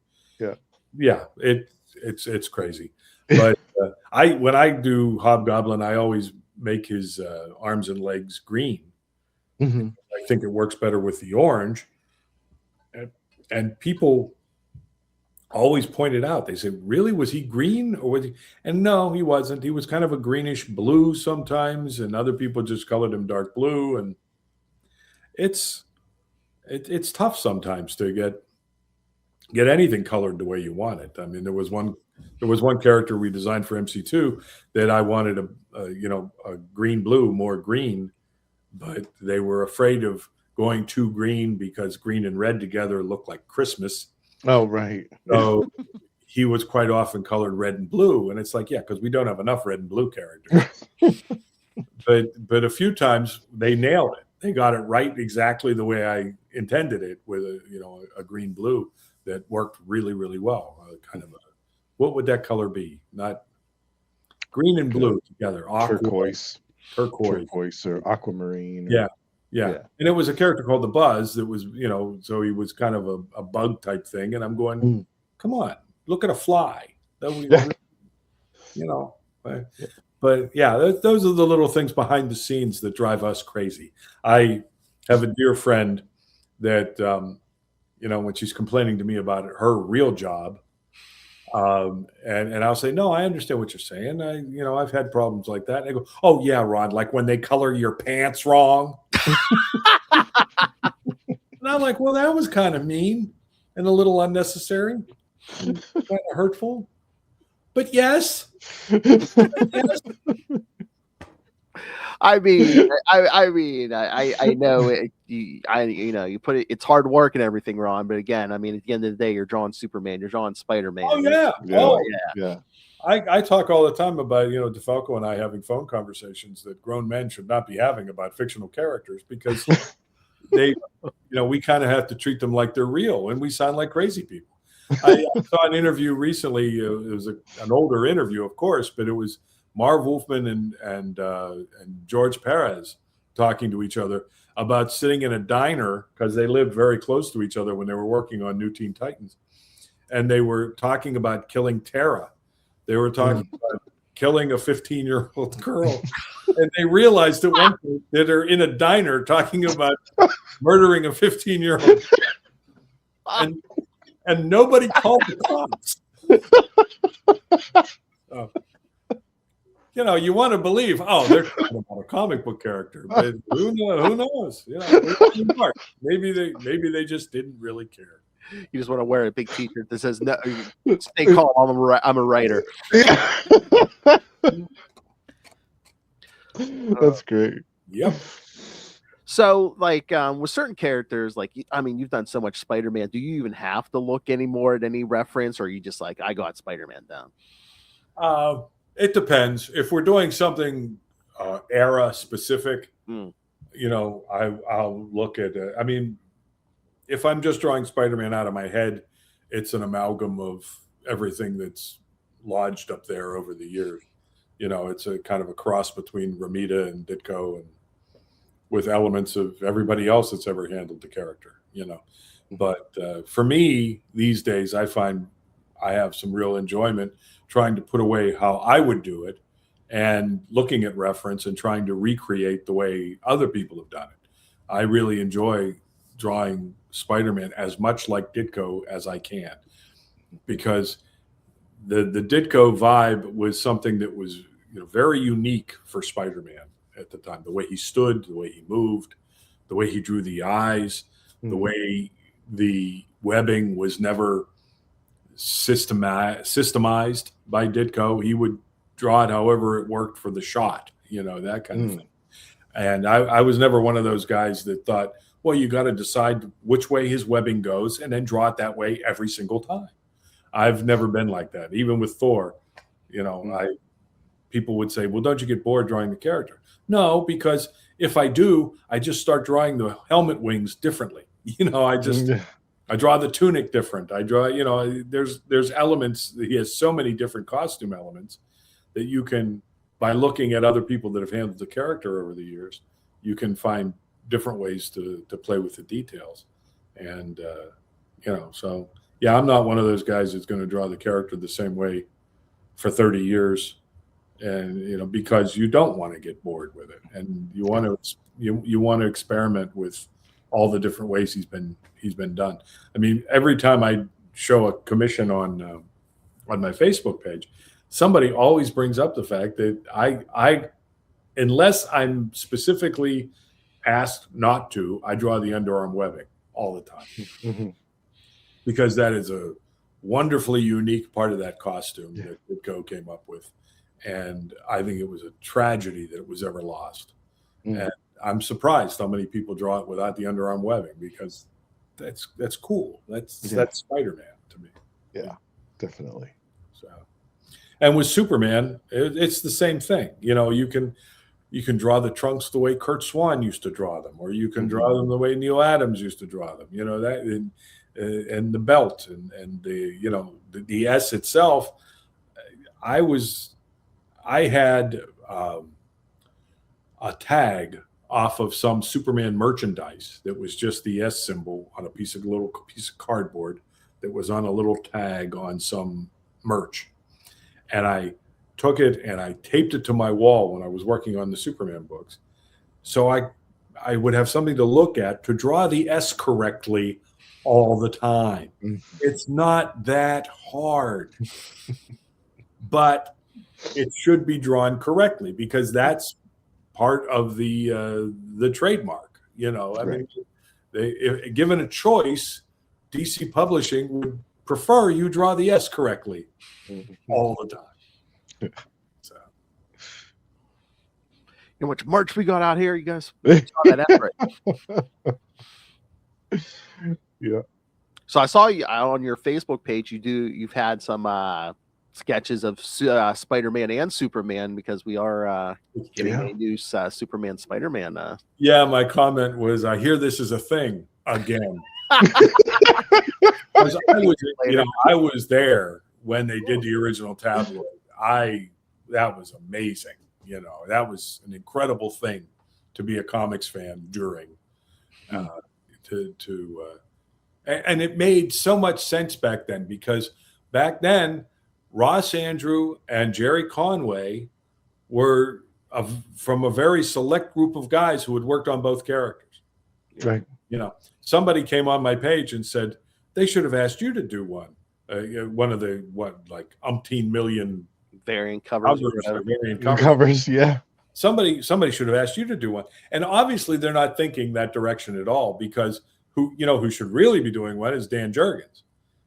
it's crazy. But when I do Hobgoblin, I always make his arms and legs green. Mm-hmm. I think it works better with the orange, and people always pointed out, they said, "Really, was he green, or was he?" And no, he wasn't. He was kind of a greenish blue sometimes, and other people just colored him dark blue, and it's tough sometimes to get anything colored the way you want it. I mean, there was one character we designed for MC2 that I wanted a green blue, more green, but they were afraid of going too green because green and red together look like Christmas. Oh, right. So he was quite often colored red and blue, and it's like, yeah, because we don't have enough red and blue characters. but a few times they nailed it. They got it right exactly the way I intended it, with a green blue that worked really, really well. What would that color be? Not green and blue together. Turquoise or aquamarine. Yeah. And it was a character called the Buzz that was, so he was kind of a bug type thing. And I'm going, come on, look at a fly. But yeah, those are the little things behind the scenes that drive us crazy. I have a dear friend that, when she's complaining to me about her real job, and I'll say, "No, I understand what you're saying. I've had problems like that." And they go, "Oh yeah, Ron, like when they color your pants wrong." And I'm like, "Well, that was kind of mean and a little unnecessary, and kind of hurtful." But yes. I mean, I know it. You put it. It's hard work and everything, Ron. But again, I mean, at the end of the day, you're drawing Superman. You're drawing Spider-Man. Oh yeah. Yeah. I talk all the time about DeFalco and I having phone conversations that grown men should not be having about fictional characters, because they, we kind of have to treat them like they're real, and we sound like crazy people. I saw an interview recently. It was an older interview, of course, but it was Marv Wolfman and George Perez talking to each other about sitting in a diner, because they lived very close to each other when they were working on New Teen Titans. and they were talking about killing Tara. They were talking about killing a 15-year-old girl. And they realized at one point that they're in a diner talking about murdering a 15-year-old. And nobody called the cops. So, you know, you want to believe, they're talking about a comic book character, but who knows? You know, maybe they just didn't really care. You just want to wear a big T-shirt that says, "No, stay calm. I'm a writer." Yeah. That's great. Yep. So, like, with certain characters, like, I mean, you've done so much Spider-Man. Do you even have to look anymore at any reference, or are you just like, I got Spider-Man down? It depends. If we're doing something era specific, you know, I'll look at it. I mean, if I'm just drawing Spider-Man out of my head, it's an amalgam of everything that's lodged up there over the years. You know, it's a kind of a cross between Romita and Ditko, and with elements of everybody else that's ever handled the character, you know. But for me, these days, I find I have some real enjoyment trying to put away how I would do it and looking at reference and trying to recreate the way other people have done it. I really enjoy drawing Spider-Man as much like Ditko as I can, because the Ditko vibe was something that was, you know, very unique for Spider-Man at the time. The way he stood, the way he moved, the way he drew the eyes, the way the webbing was never systemized by Ditko. He would draw it however it worked for the shot, you know, that kind of thing. And I was never one of those guys that thought, well, you got to decide which way his webbing goes and then draw it that way every single time. I've never been like that. Even with Thor, you know, people would say, well, don't you get bored drawing the character? No, because if I do, I just start drawing the helmet wings differently. You know, I draw the tunic different. I draw, you know, there's elements. He has so many different costume elements that you can, by looking at other people that have handled the character over the years, you can find different ways to play with the details. And, you know, so, yeah, I'm not one of those guys that's going to draw the character the same way for 30 years. And, you know, because you don't want to get bored with it, and you want to, you want to experiment with all the different ways he's been done. I mean, every time I show a commission on my Facebook page, somebody always brings up the fact that I unless I'm specifically asked not to, I draw the underarm webbing all the time, because that is a wonderfully unique part of that costume that Ditko came up with. And I think it was a tragedy that it was ever lost. And I'm surprised how many people draw it without the underarm webbing, because that's cool. That's Spider-Man to me. Yeah, definitely. So, and with Superman, it's the same thing. You know, you can draw the trunks the way Kurt Swan used to draw them, or you can draw them the way Neil Adams used to draw them. You know, that and the belt and the, you know, the S itself. I had a tag off of some Superman merchandise that was just the S symbol on a little piece of cardboard that was on a little tag on some merch. And I took it and I taped it to my wall when I was working on the Superman books. So I would have something to look at to draw the S correctly all the time. It's not that hard, but it should be drawn correctly, because that's part of the trademark. You know, I mean, given a choice, DC Publishing would prefer you draw the S correctly all the time. So, You know how much merch we got out here, you guys? Saw that right? Yeah. So I saw you on your Facebook page. You've had some sketches of Spider-Man and Superman, because we are getting a new Superman Spider-Man. yeah, my comment was, I hear this is a thing again. I was there when they did the original tabloid. That was amazing. You know, that was an incredible thing to be a comics fan during. And it made so much sense back then, because back then, Ross Andru and Jerry Conway were from a very select group of guys who had worked on both characters. Right. You know, somebody came on my page and said, they should have asked you to do one. One of the, like umpteen million variant covers. Covers, yeah. Somebody should have asked you to do one. And obviously they're not thinking that direction at all, because who should really be doing one is Dan Jurgens,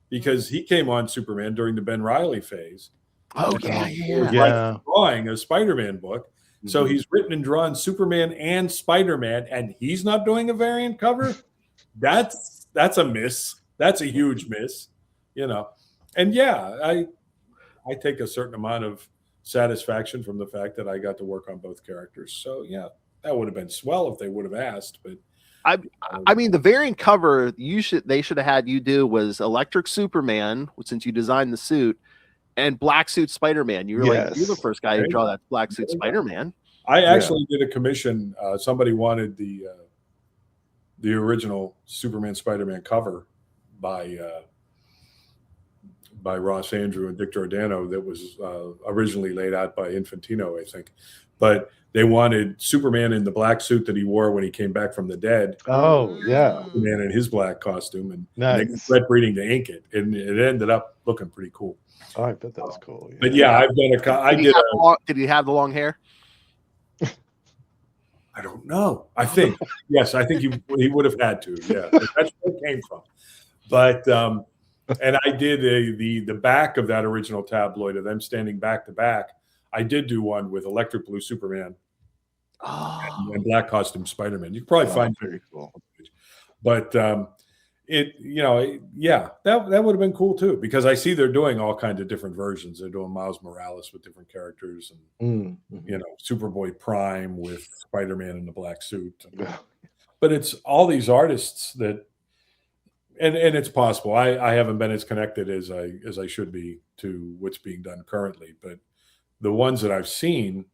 because he came on Superman during the Ben Reilly phase. Oh, yeah. Drawing a Spider-Man book. So he's written and drawn Superman and Spider-Man, and he's not doing a variant cover. That's a miss. That's a huge miss, you know. And yeah, I take a certain amount of satisfaction from the fact that I got to work on both characters. So yeah, that would have been swell if they would have asked. But I mean, the variant cover they should have had you do was Electric Superman, since you designed the suit, and Black Suit Spider-Man. You were like, you're the first guy to draw that Black Suit Spider-Man. I actually did a commission. Somebody wanted the original Superman Spider-Man cover by Ross Andru and Dick Giordano that was originally laid out by Infantino, I think. But they wanted Superman in the black suit that he wore when he came back from the dead. Oh, yeah. Superman in his black costume, and nice. they got breeding to ink it. And it ended up looking pretty cool. Oh, I bet that was cool. Yeah. But yeah, I've done did he have the long hair? I don't know. I think, yes, I think he would have had to. Yeah, that's where it came from. But, and I did the back of that original tabloid of them standing back to back. I did do one with Electric Blue Superman and Black Costume Spider-Man. You can probably find it very cool. But that would have been cool too, because I see they're doing all kinds of different versions. They're doing Miles Morales with different characters, and Superboy Prime with Spider-Man in the black suit. But it's all these artists that, and it's possible. I haven't been as connected as I should be to what's being done currently, but the ones that I've seen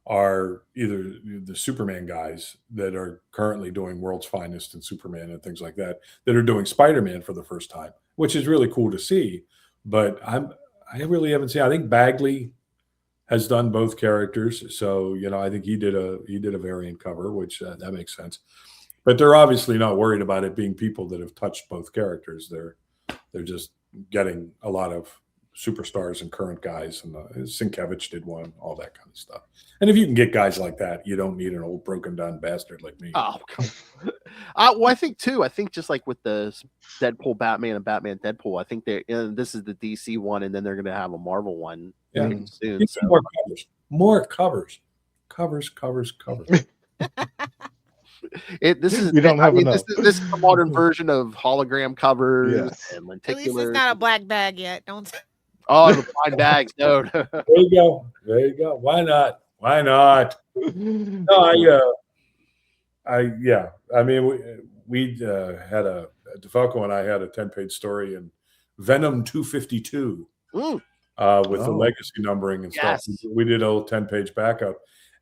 are either the Superman guys that are currently doing World's Finest and Superman and things like that are doing Spider-Man for the first time, which is really cool to see. But I really haven't seen. I think Bagley has done both characters, so I think he did a variant cover, which that makes sense. But they're obviously not worried about it being people that have touched both characters. They're just getting a lot of superstars and current guys, and Sienkiewicz did one, all that kind of stuff. And if you can get guys like that, you don't need an old broken down bastard like me. Oh, well, I think just like with the Deadpool Batman and Batman Deadpool, I think this is the DC one, and then they're going to have a Marvel one soon. So. More covers. This is a modern version of hologram covers and lenticulars. At least it's not a black bag yet. Don't. Oh, the blind bags. No. There you go. Why not? No, I mean, we had DeFalco and I had a 10-page story in Venom 252 with the legacy numbering and stuff. We did a little 10-page backup,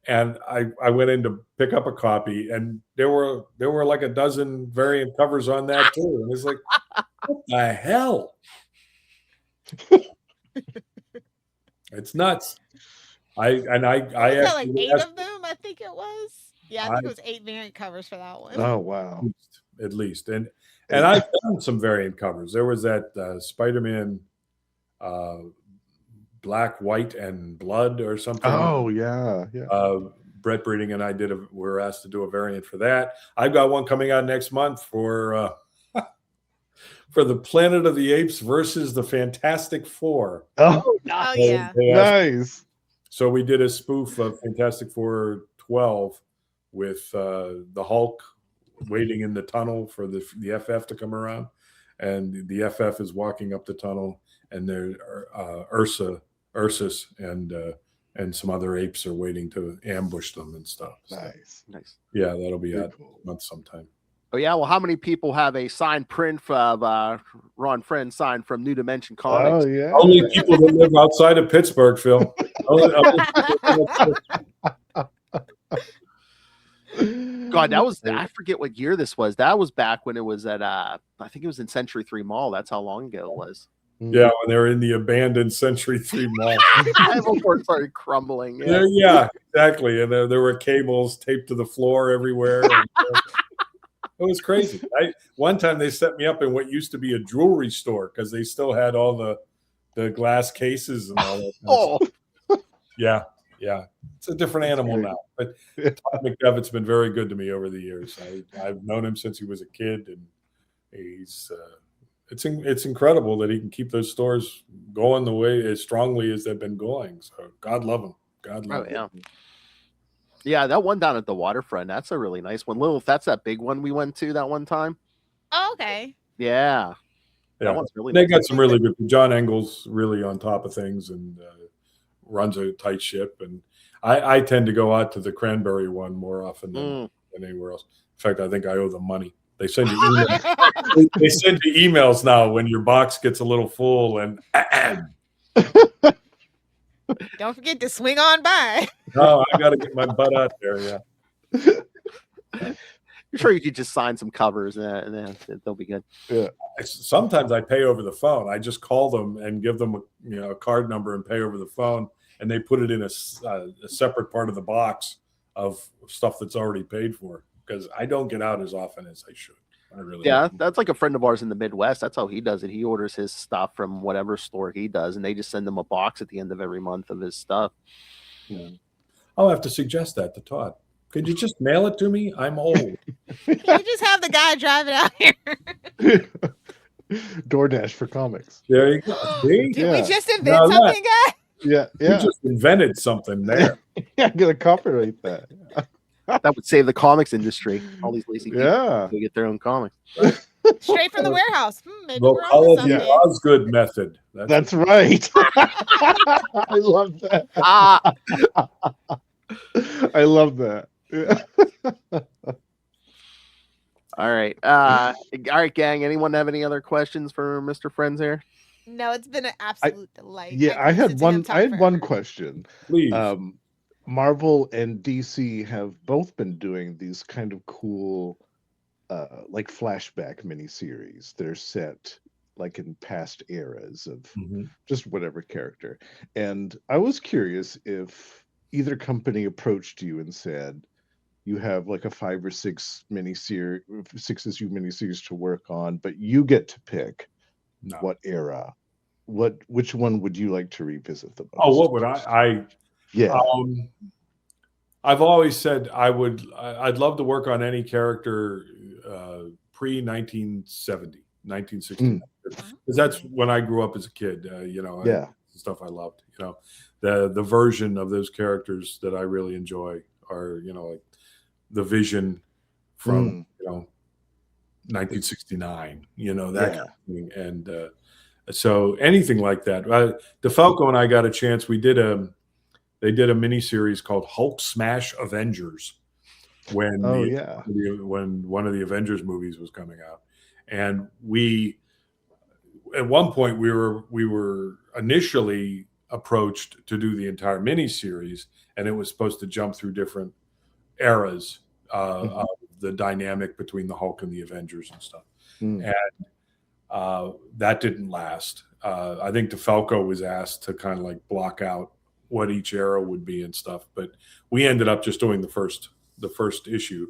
and I went in to pick up a copy, and there were like a dozen variant covers on that too, and it's like, what the hell? It's nuts. I like 8 of them, I think it was. Yeah, I think it was 8 variant covers for that one. Oh wow. At least. And I've done some variant covers. There was that Spider-Man Black, White, and Blood or something. Oh yeah. Brett Breeding and I were asked to do a variant for that. I've got one coming out next month for the Planet of the Apes versus the Fantastic Four. Oh yeah. Nice. So we did a spoof of Fantastic Four 12 with the Hulk waiting in the tunnel for the FF to come around, and the FF is walking up the tunnel, and there Ursus and some other apes are waiting to ambush them and stuff. So, nice. Yeah, that'll be out month sometime. Oh yeah, well, how many people have a signed print of Ron Frenz signed from New Dimension Comics? Oh yeah, only people that live outside of Pittsburgh, Phil. Go God, that was, I forget what year this was. That was back when it was at I think it was in Century 3 Mall. That's how long ago it was. Yeah, when they were in the abandoned Century 3 Mall. Before it started crumbling. Yeah, exactly. And there were cables taped to the floor everywhere. And, it was crazy. One time they set me up in what used to be a jewelry store because they still had all the glass cases and all that. Oh, yeah. It's a different animal now. But Todd McDevitt's been very good to me over the years. I've known him since he was a kid, and he's it's incredible that he can keep those stores going the way as strongly as they've been going. So God love him. God love him. Yeah, that one down at the waterfront, that's a really nice one. Lilith, that's that big one we went to that one time. Oh, okay. Yeah. That one's really They nice. got some really good. John Engel's really on top of things and runs a tight ship. And I tend to go out to the Cranberry one more often than anywhere else. In fact, I think I owe them money. They send you emails. They send you emails now when your box gets a little full and don't forget to swing on by. No, I got to get my butt out there. Yeah. You're sure you could just sign some covers and then they'll be good. Yeah. Sometimes I pay over the phone. I just call them and give them a card number and pay over the phone, and they put it in a separate part of the box of stuff that's already paid for because I don't get out as often as I should. I really don't. That's like a friend of ours in the Midwest. That's how he does it. He orders his stuff from whatever store he does, and they just send him a box at the end of every month of his stuff. Yeah. I'll have to suggest that to Todd. Could you just mail it to me? I'm old. Can you just have the guy drive it out here? DoorDash for comics. There you go. See? Did we just invent something, guy? Yeah. You just invented something there. Yeah, I'm gonna copyright that. That would save the comics industry. All these lazy people Yeah. who get their own comics. Straight from the warehouse. Maybe We'll we're call on it the Osgood method. That's right. I love that. I love that. Yeah. All right. All right, gang. Anyone have any other questions for Mr. Frenz here? No, it's been an absolute delight. Yeah, I had one question. Please. Marvel and DC have both been doing these kind of cool like flashback miniseries. They're set like in past eras of just whatever character. And I was curious if either company approached you and said, you have like a 5 or 6 issue miniseries to work on, but you get to pick what era. Which one would you like to revisit the most? Oh, what would I yeah. I've always said I'd love to work on any character pre 1970, 1960, because that's when I grew up as a kid. Stuff I loved. The version of those characters that I really enjoy are like the Vision from 1969. That kind of thing. And so anything like that. DeFalco and I got a chance. They did a mini series called Hulk Smash Avengers when when one of the Avengers movies was coming out, and at one point we were initially approached to do the entire mini series, and it was supposed to jump through different eras of the dynamic between the Hulk and the Avengers and stuff, and that didn't last. I think DeFalco was asked to kind of like block out what each era would be and stuff, but we ended up just doing the first issue,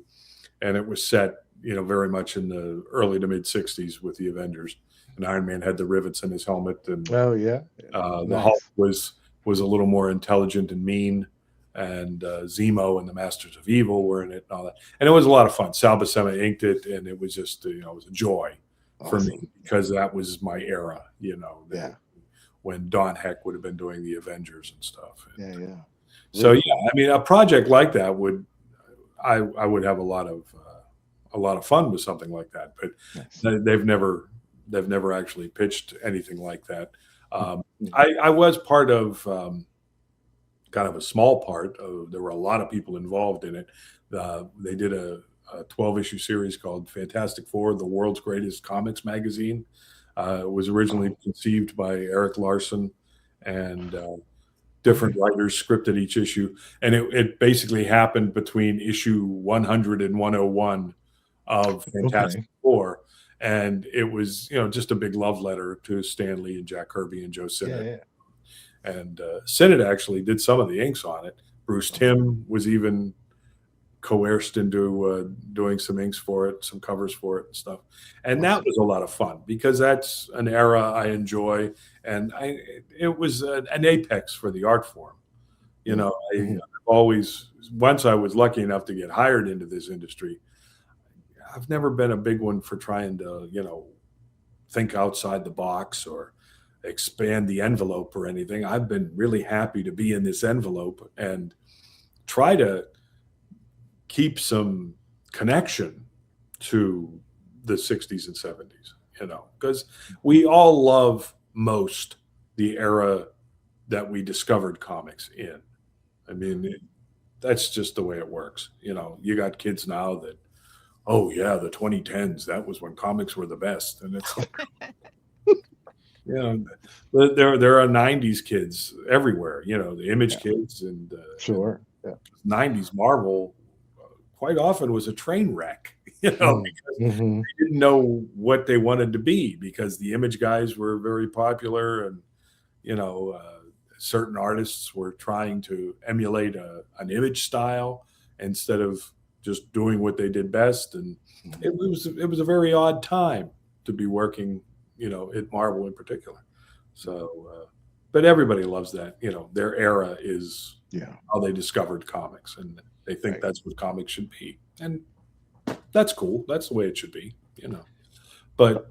and it was set very much in the early to mid 60s with the Avengers, and Iron Man had the rivets in his helmet, and the Hulk was a little more intelligent and mean, and Zemo and the Masters of Evil were in it and all that, and it was a lot of fun. Sal Buscema inked it, and it was just it was a joy for me because that was my era, when Don Heck would have been doing the Avengers and stuff. And, so I mean, a project like that I would have a lot of fun with something like that. But they've never actually pitched anything like that. I was part of kind of a small part of. There were a lot of people involved in it. They did a 12-issue series called Fantastic Four: The World's Greatest Comics Magazine. It was originally conceived by Eric Larson and different writers scripted each issue, and it basically happened between issue 100 and 101 of Fantastic Four, and it was just a big love letter to Stan Lee and Jack Kirby and Joe Sinnott. And Sinnott actually did some of the inks on it. Bruce Timm was even coerced into doing some inks for it, some covers for it and stuff. And that was a lot of fun because that's an era I enjoy. And it was an apex for the art form. I've always, once I was lucky enough to get hired into this industry, I've never been a big one for trying to, think outside the box or expand the envelope or anything. I've been really happy to be in this envelope and try to keep some connection to the 60s and 70s, because we all love most the era that we discovered comics in. I mean, that's just the way it works. You got kids now that, oh yeah, the 2010s, that was when comics were the best. And it's like, there are 90s kids everywhere, the Image kids and sure. 90s Marvel quite often was a train wreck, because they didn't know what they wanted to be because the Image guys were very popular and, certain artists were trying to emulate an Image style instead of just doing what they did best. And it was a very odd time to be working, at Marvel in particular. So, but everybody loves that, their era is how they discovered comics and they think that's what comics should be. And that's cool. That's the way it should be, but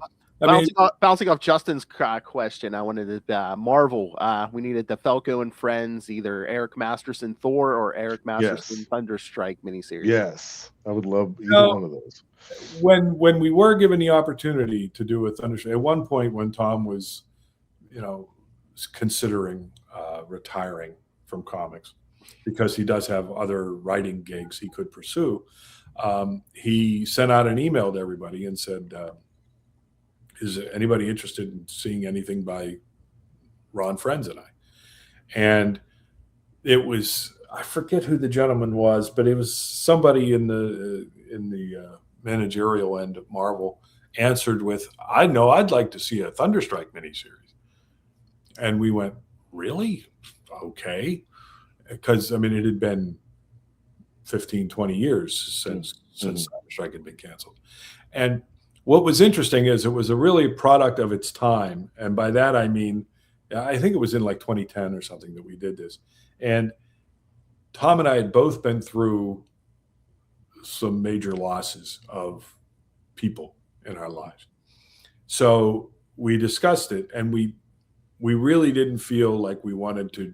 bouncing off Justin's question, I wanted to Marvel. We needed DeFalco and Friends, either Eric Masterson Thor or Eric Masterson Thunderstrike miniseries. Yes, I would love either one of those. When we were given the opportunity to do a Thunderstrike, at one point when Tom was, considering retiring from comics because he does have other writing gigs he could pursue, he sent out an email to everybody and said, is anybody interested in seeing anything by Ron Frenz and I? And it was, I forget who the gentleman was, but it was somebody in the managerial end of Marvel answered with, I know I'd like to see a Thunderstrike miniseries. And we went, really? Okay. Because, it had been 15, 20 years since Thunderstrike had been canceled. And what was interesting is it was a really product of its time. And by that, I mean, I think it was in like 2010 or something that we did this. And Tom and I had both been through some major losses of people in our lives. So we discussed it and we really didn't feel like we wanted to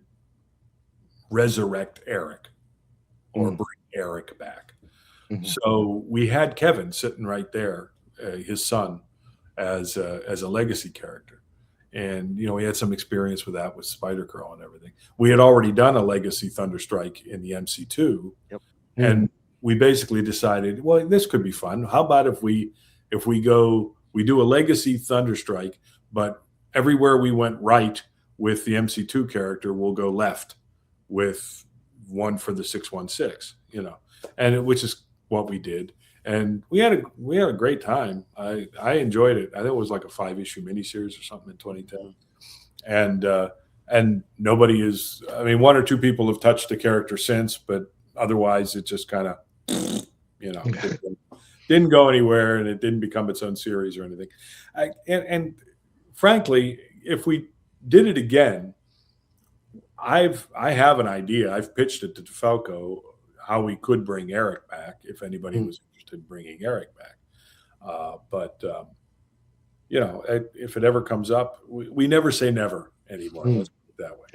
resurrect Eric or bring Eric back. So we had Kevin sitting right there, his son, as a legacy character. And, he had some experience with that with Spider-Girl and everything. We had already done a legacy Thunderstrike in the MC2. And we basically decided, well, this could be fun. How about if we do a legacy Thunderstrike, but everywhere we went right with the MC2 character, we'll go left with one for the 616, and which is what we did. And we had a great time. I enjoyed it. I think it was like a 5-issue miniseries or something in 2010. And nobody is, one or two people have touched the character since, but otherwise it just kind of, didn't go anywhere and it didn't become its own series or anything. And frankly, if we did it again, I have an idea. I've pitched it to DeFalco how we could bring Eric back if anybody was interested in bringing Eric back. But if it ever comes up, we never say never anymore. Let's put it that way.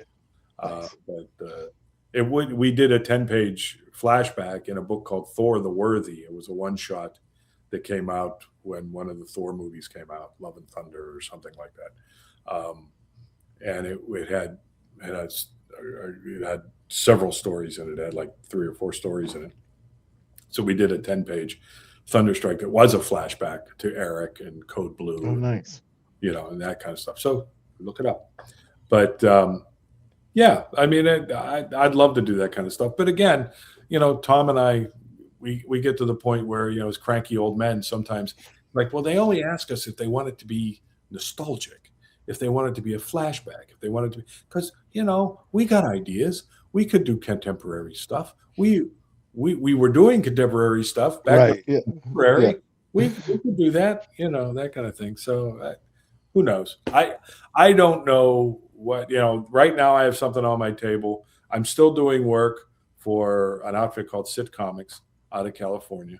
But we did a 10-page flashback in a book called Thor the Worthy. It was a one-shot that came out when one of the Thor movies came out, Love and Thunder or something like that. And it had several stories in it. It had like 3 or 4 stories in it. So we did a 10-page Thunderstrike that was a flashback to Eric and Code Blue. Oh, nice. And that kind of stuff. So look it up. But Yeah, I mean, I'd love to do that kind of stuff. But again, Tom and I, we get to the point where, as cranky old men sometimes, like, well, they only ask us if they want it to be nostalgic, if they want it to be a flashback, if they want it to be, because, we got ideas. We could do contemporary stuff. We were doing contemporary stuff back Right. then. Yeah. Contemporary. Yeah. We could do that, that kind of thing. So who knows? I don't know what, right now I have something on my table. I'm still doing work for an outfit called Sit Comics out of California,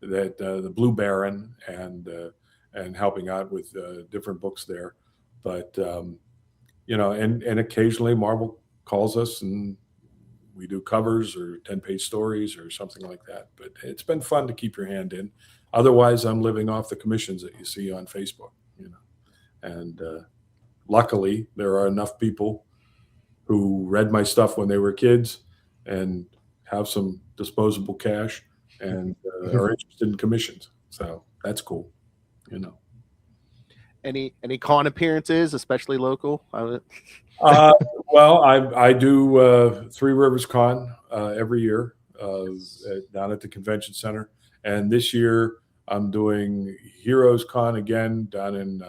that the Blue Baron, and helping out with different books there. But, and occasionally Marvel calls us and we do covers or 10-page stories or something like that. But it's been fun to keep your hand in. Otherwise, I'm living off the commissions that you see on Facebook, and luckily there are enough people who read my stuff when they were kids and have some disposable cash and are interested in commissions. So that's cool, Any con appearances, especially local? Well, I do Three Rivers Con every year down at the convention center, and this year I'm doing Heroes Con again down in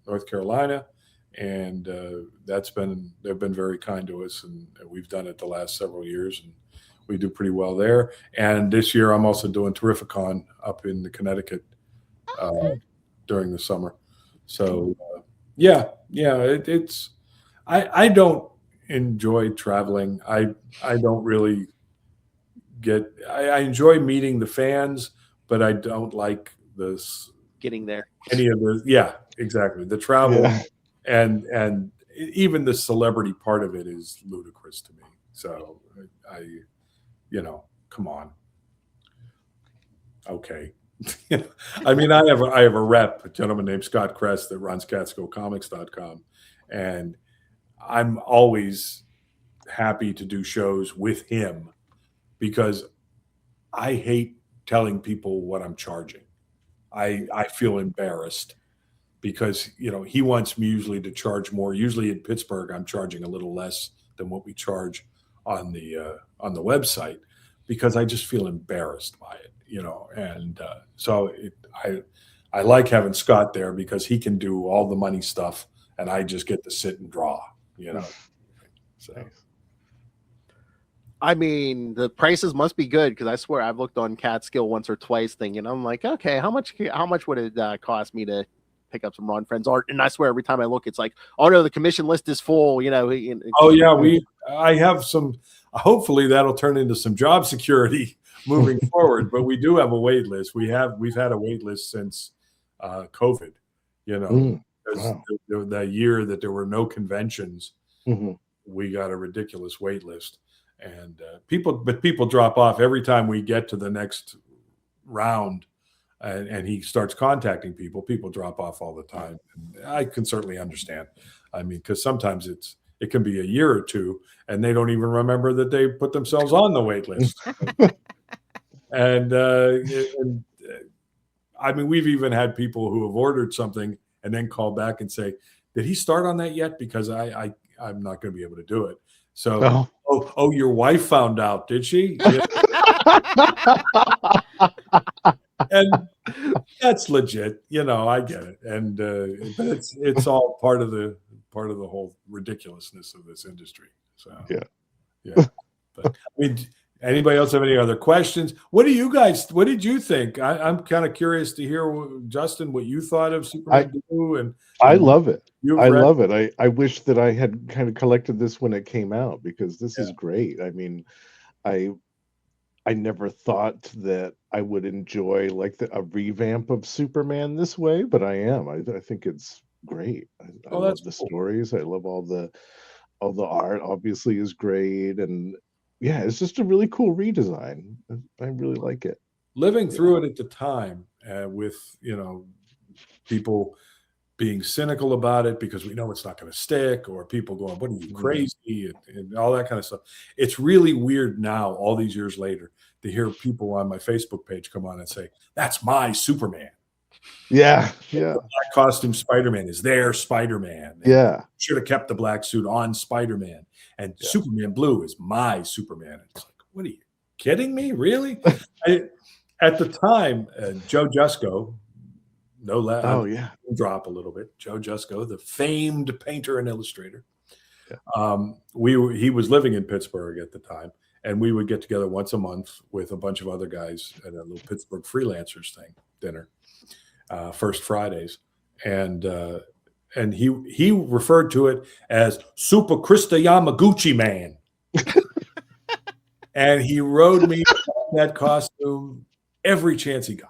North Carolina, and they've been very kind to us, and we've done it the last several years, and we do pretty well there. And this year I'm also doing Terrificon up in Connecticut during the summer. So it's I don't enjoy traveling. I don't really I enjoy meeting the fans, but I don't like this getting there. Any of the exactly. The travel and even the celebrity part of it is ludicrous to me. So come on. Okay. I mean, I have a rep, a gentleman named Scott Kress that runs CatskillComics.com, and I'm always happy to do shows with him because I hate telling people what I'm charging. I feel embarrassed because, he wants me usually to charge more. Usually in Pittsburgh, I'm charging a little less than what we charge on the website because I just feel embarrassed by it, and so I like having Scott there because he can do all the money stuff and I just get to sit and draw, So. I mean, the prices must be good because I swear I've looked on Catskill once or twice, thinking I'm like, okay, how much would it cost me to pick up some Ron Frenz art? And I swear every time I look, it's like, oh no, the commission list is full. Oh yeah, I have some. Hopefully that'll turn into some job security moving forward. But we do have a wait list. We've had a wait list since COVID. Wow. The year that there were no conventions, Mm-hmm. we got a ridiculous wait list. And people drop off every time we get to the next round, and he starts contacting people. People drop off all the time. And I can certainly understand. I mean, because sometimes it can be a year or two, and they don't even remember that they put themselves on the wait list. and I mean, we've even had people who have ordered something and then call back and say, "Did he start on that yet? Because I'm not going to be able to do it." So, oh, your wife found out, did she? And that's legit, I get it, and but it's all part of the whole ridiculousness of this industry. So yeah. But I mean, anybody else have any other questions? What did you think? I'm kind of curious to hear, Justin, what you thought of Superman 2. And I love it. I read love it. I wish that I had kind of collected this when it came out because this is great. I mean, I never thought that I would enjoy like a revamp of Superman this way, but I am. I think it's great. I love the stories. I love all the art. Obviously, is great, and yeah, it's just a really cool redesign. I really like it. Living through it at the time with people being cynical about it because we know it's not going to stick, or people going, "What are you, crazy?" and all that kind of stuff. It's really weird now, all these years later, to hear people on my Facebook page come on and say, "That's my Superman." Yeah. The black costume Spider-Man is their Spider-Man. Yeah. Should have kept the black suit on Spider-Man. And Superman Blue is my Superman. It's like, what are you kidding me? Really? At the time, Joe Jusko, drop a little bit. Joe Jusko, the famed painter and illustrator. He was living in Pittsburgh at the time, and we would get together once a month with a bunch of other guys at a little Pittsburgh freelancers dinner, first Fridays, and he referred to it as Super Krista Yamaguchi Man, and he rode me that costume every chance he got.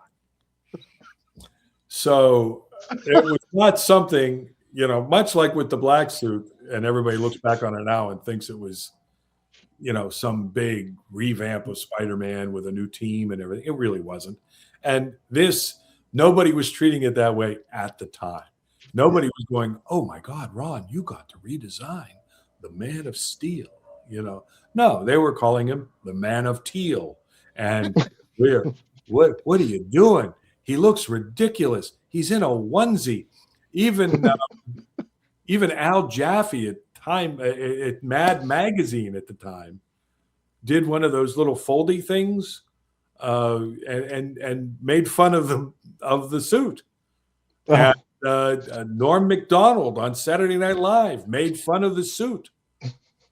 So it was not something, much like with the black suit, and everybody looks back on it now and thinks it was, some big revamp of Spider-Man with a new team and everything. It really wasn't. And nobody was treating it that way at the time. Nobody was going, oh my God, Ron, you got to redesign the Man of Steel. No, they were calling him the Man of Teal. And what are you doing? He looks ridiculous. He's in a onesie. Even Al Jaffe at Mad Magazine at the time did one of those little foldy things and made fun of the suit. And Norm Macdonald on Saturday Night Live made fun of the suit.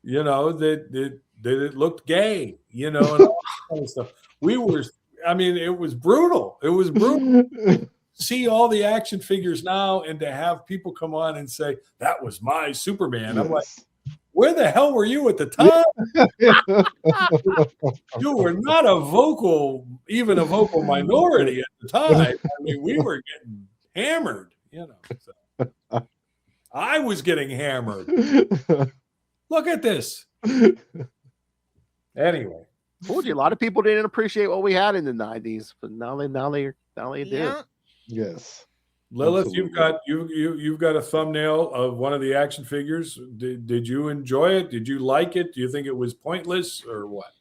That it looked gay. And all that kind of stuff. It was brutal. It was brutal. See all the action figures now, and to have people come on and say that was my Superman. I'm like, where the hell were you at the time? You were not even a vocal minority at the time. We were getting hammered. So. I was getting hammered. Look at this. Anyway. Told you, a lot of people didn't appreciate what we had in the 90s, but now they do. Yes. Lilith, you've got a thumbnail of one of the action figures. Did you enjoy it? Did you like it? Do you think it was pointless or what?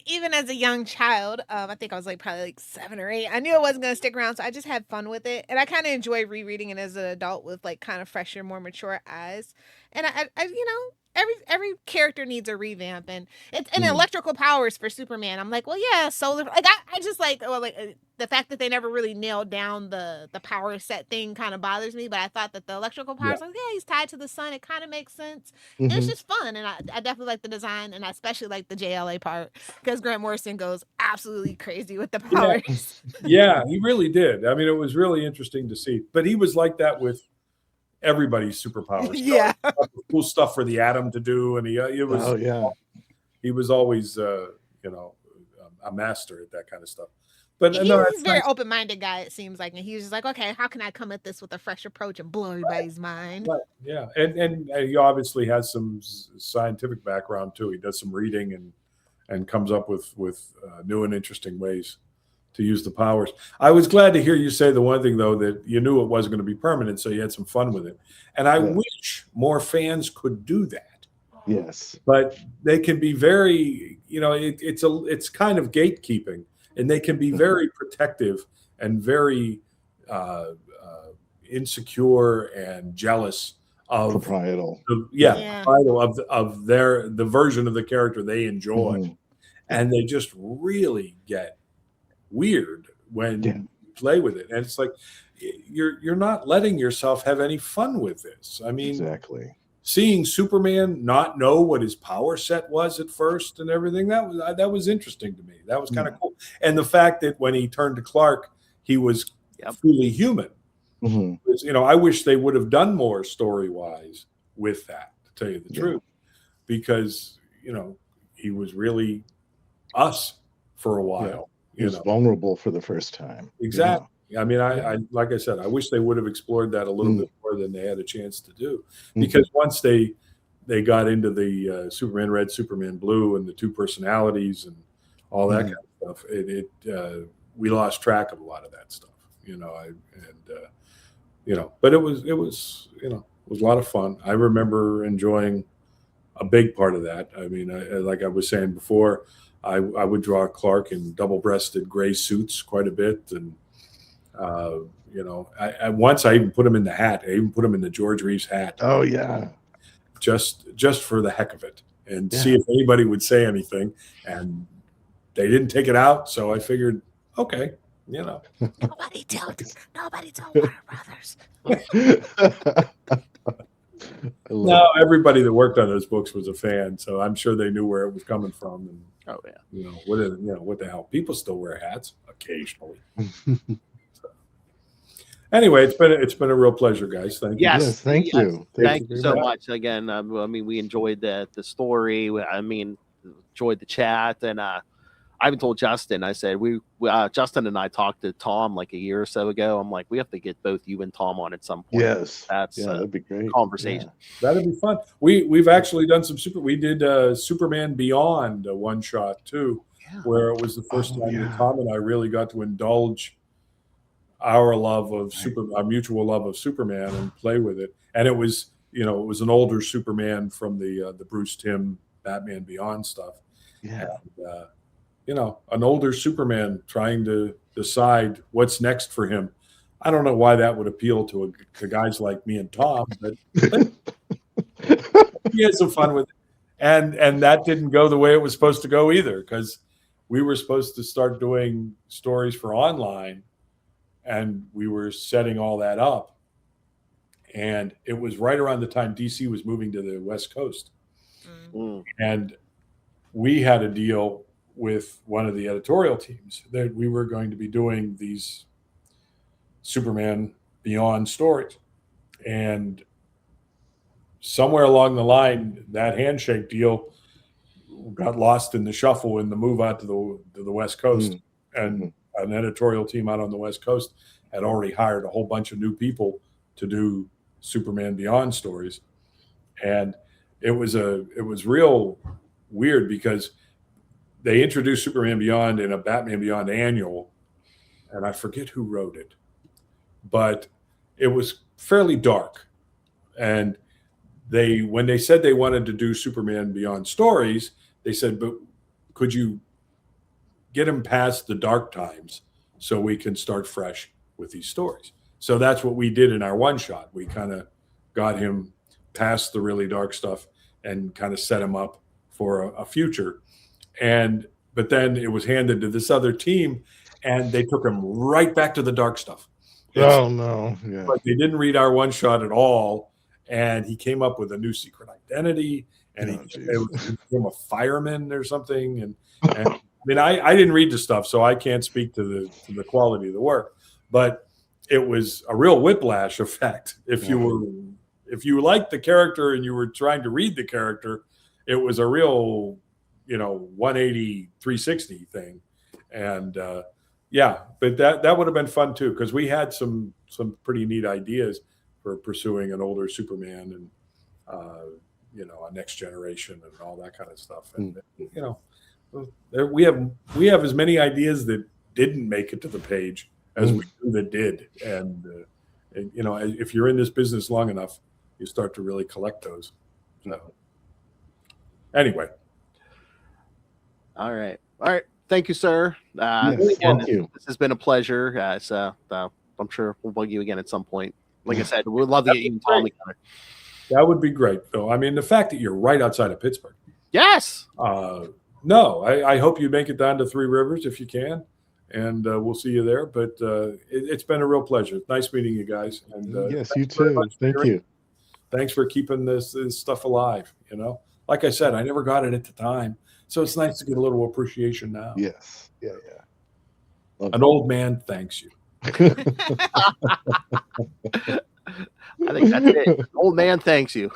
Even as a young child, I think I was probably 7 or 8. I knew it wasn't going to stick around, so I just had fun with it. And I kind of enjoy rereading it as an adult with kind of fresher, more mature eyes. And I every character needs a revamp, and it's electrical powers for Superman. I'm like, well, yeah, solar. I just the fact that they never really nailed down the power set thing kind of bothers me. But I thought that the electrical powers, he's tied to the sun. It kind of makes sense. And it's just fun, and I definitely like the design, and I especially like the JLA part because Grant Morrison goes absolutely crazy with the powers. Yeah, he really did. It was really interesting to see. But he was like that with everybody's superpowers. Yeah, cool stuff for the Atom to do, and he was always a master at that kind of stuff. But he's a very open-minded guy, it seems like, and he was just like, okay, how can I come at this with a fresh approach and blow everybody's mind? Right. Yeah, and he obviously has some scientific background too. He does some reading and comes up with new and interesting ways to use the powers. I was glad to hear you say the one thing, though, that you knew it wasn't going to be permanent, so you had some fun with it. And I wish more fans could do that. Yes. But they can be very, it's kind of gatekeeping, and they can be very protective and very insecure and jealous of proprietal. Of the version of the character they enjoy. And they just really get weird when you play with it, and it's like you're not letting yourself have any fun with this. Exactly. Seeing Superman not know what his power set was at first and everything, that was interesting to me. That was kind of cool. And the fact that when he turned to Clark, he was fully human. I wish they would have done more story-wise with that, to tell you the truth, because he was really us for a while. He was vulnerable for the first time. Exactly. I like I said, I wish they would have explored that a little bit more than they had a chance to do, because once they got into the Superman Red, Superman Blue, and the two personalities and all that kind of stuff, we lost track of a lot of that stuff. But it was a lot of fun. I remember enjoying a big part of that. Like I was saying before, I would draw Clark in double-breasted gray suits quite a bit, and once I even put him in the hat. I even put him in the George Reeves hat. Oh yeah, just for the heck of it, and see if anybody would say anything. And they didn't take it out, so I figured, okay, Nobody told Warner Brothers. No, everybody that worked on those books was a fan, so I'm sure they knew where it was coming from. And what the hell? People still wear hats occasionally. Anyway, it's been a real pleasure, guys. Thank you. Yes, thank you. Thank you so much. Again, we enjoyed the story. Enjoyed the chat, and I even told Justin. I said Justin and I talked to Tom like a year or so ago. I'm like, we have to get both you and Tom on at some point. Yes, that'd be great conversation. Yeah. That'd be fun. We've actually done some We did Superman Beyond, a one shot too, where it was the first time that Tom and I really got to indulge our love of our mutual love of Superman and play with it. And it was an older Superman from the Bruce Timm Batman Beyond stuff. Yeah. And, an older Superman trying to decide what's next for him. I don't know why that would appeal to guys like me and Tom, but he had some fun with it. And that didn't go the way it was supposed to go either, because we were supposed to start doing stories for online, and we were setting all that up. And it was right around the time DC was moving to the West Coast. Mm. And we had a deal with one of the editorial teams that we were going to be doing these Superman Beyond stories. And somewhere along the line, that handshake deal got lost in the shuffle in the move out to the West Coast. And an editorial team out on the West Coast had already hired a whole bunch of new people to do Superman Beyond stories. And it was real weird, because they introduced Superman Beyond in a Batman Beyond annual, and I forget who wrote it, but it was fairly dark. And when they said they wanted to do Superman Beyond stories, they said, but could you get him past the dark times so we can start fresh with these stories? So that's what we did in our one shot. We kind of got him past the really dark stuff and kind of set him up for a future. But then it was handed to this other team, and they took him right back to the dark stuff. No. Yeah. But they didn't read our one shot at all. And he came up with a new secret identity, and he became a fireman or something. And I mean, I didn't read the stuff, so I can't speak to the quality of the work, but it was a real whiplash effect. If you liked the character and you were trying to read the character, it was a real 180, 360 thing. And but that would have been fun too, because we had some pretty neat ideas for pursuing an older Superman and a next generation and all that kind of stuff. And we have as many ideas that didn't make it to the page as we do that did. And if you're in this business long enough, you start to really collect those. So anyway. All right. Thank you, sir. Thank you. This has been a pleasure. So I'm sure we'll bug you again at some point. Like I said, we'd love to get you and Tom together. That would be great, Phil. I mean, the fact that you're right outside of Pittsburgh. Yes. No, I hope you make it down to Three Rivers if you can, and we'll see you there. But it's been a real pleasure. Nice meeting you guys. And yes, you too. Thank you. Thanks for keeping this stuff alive. Like I said, I never got it at the time, so it's nice to get a little appreciation now. Yes. Yeah. An old man thanks you. I think that's it. Old man thanks you.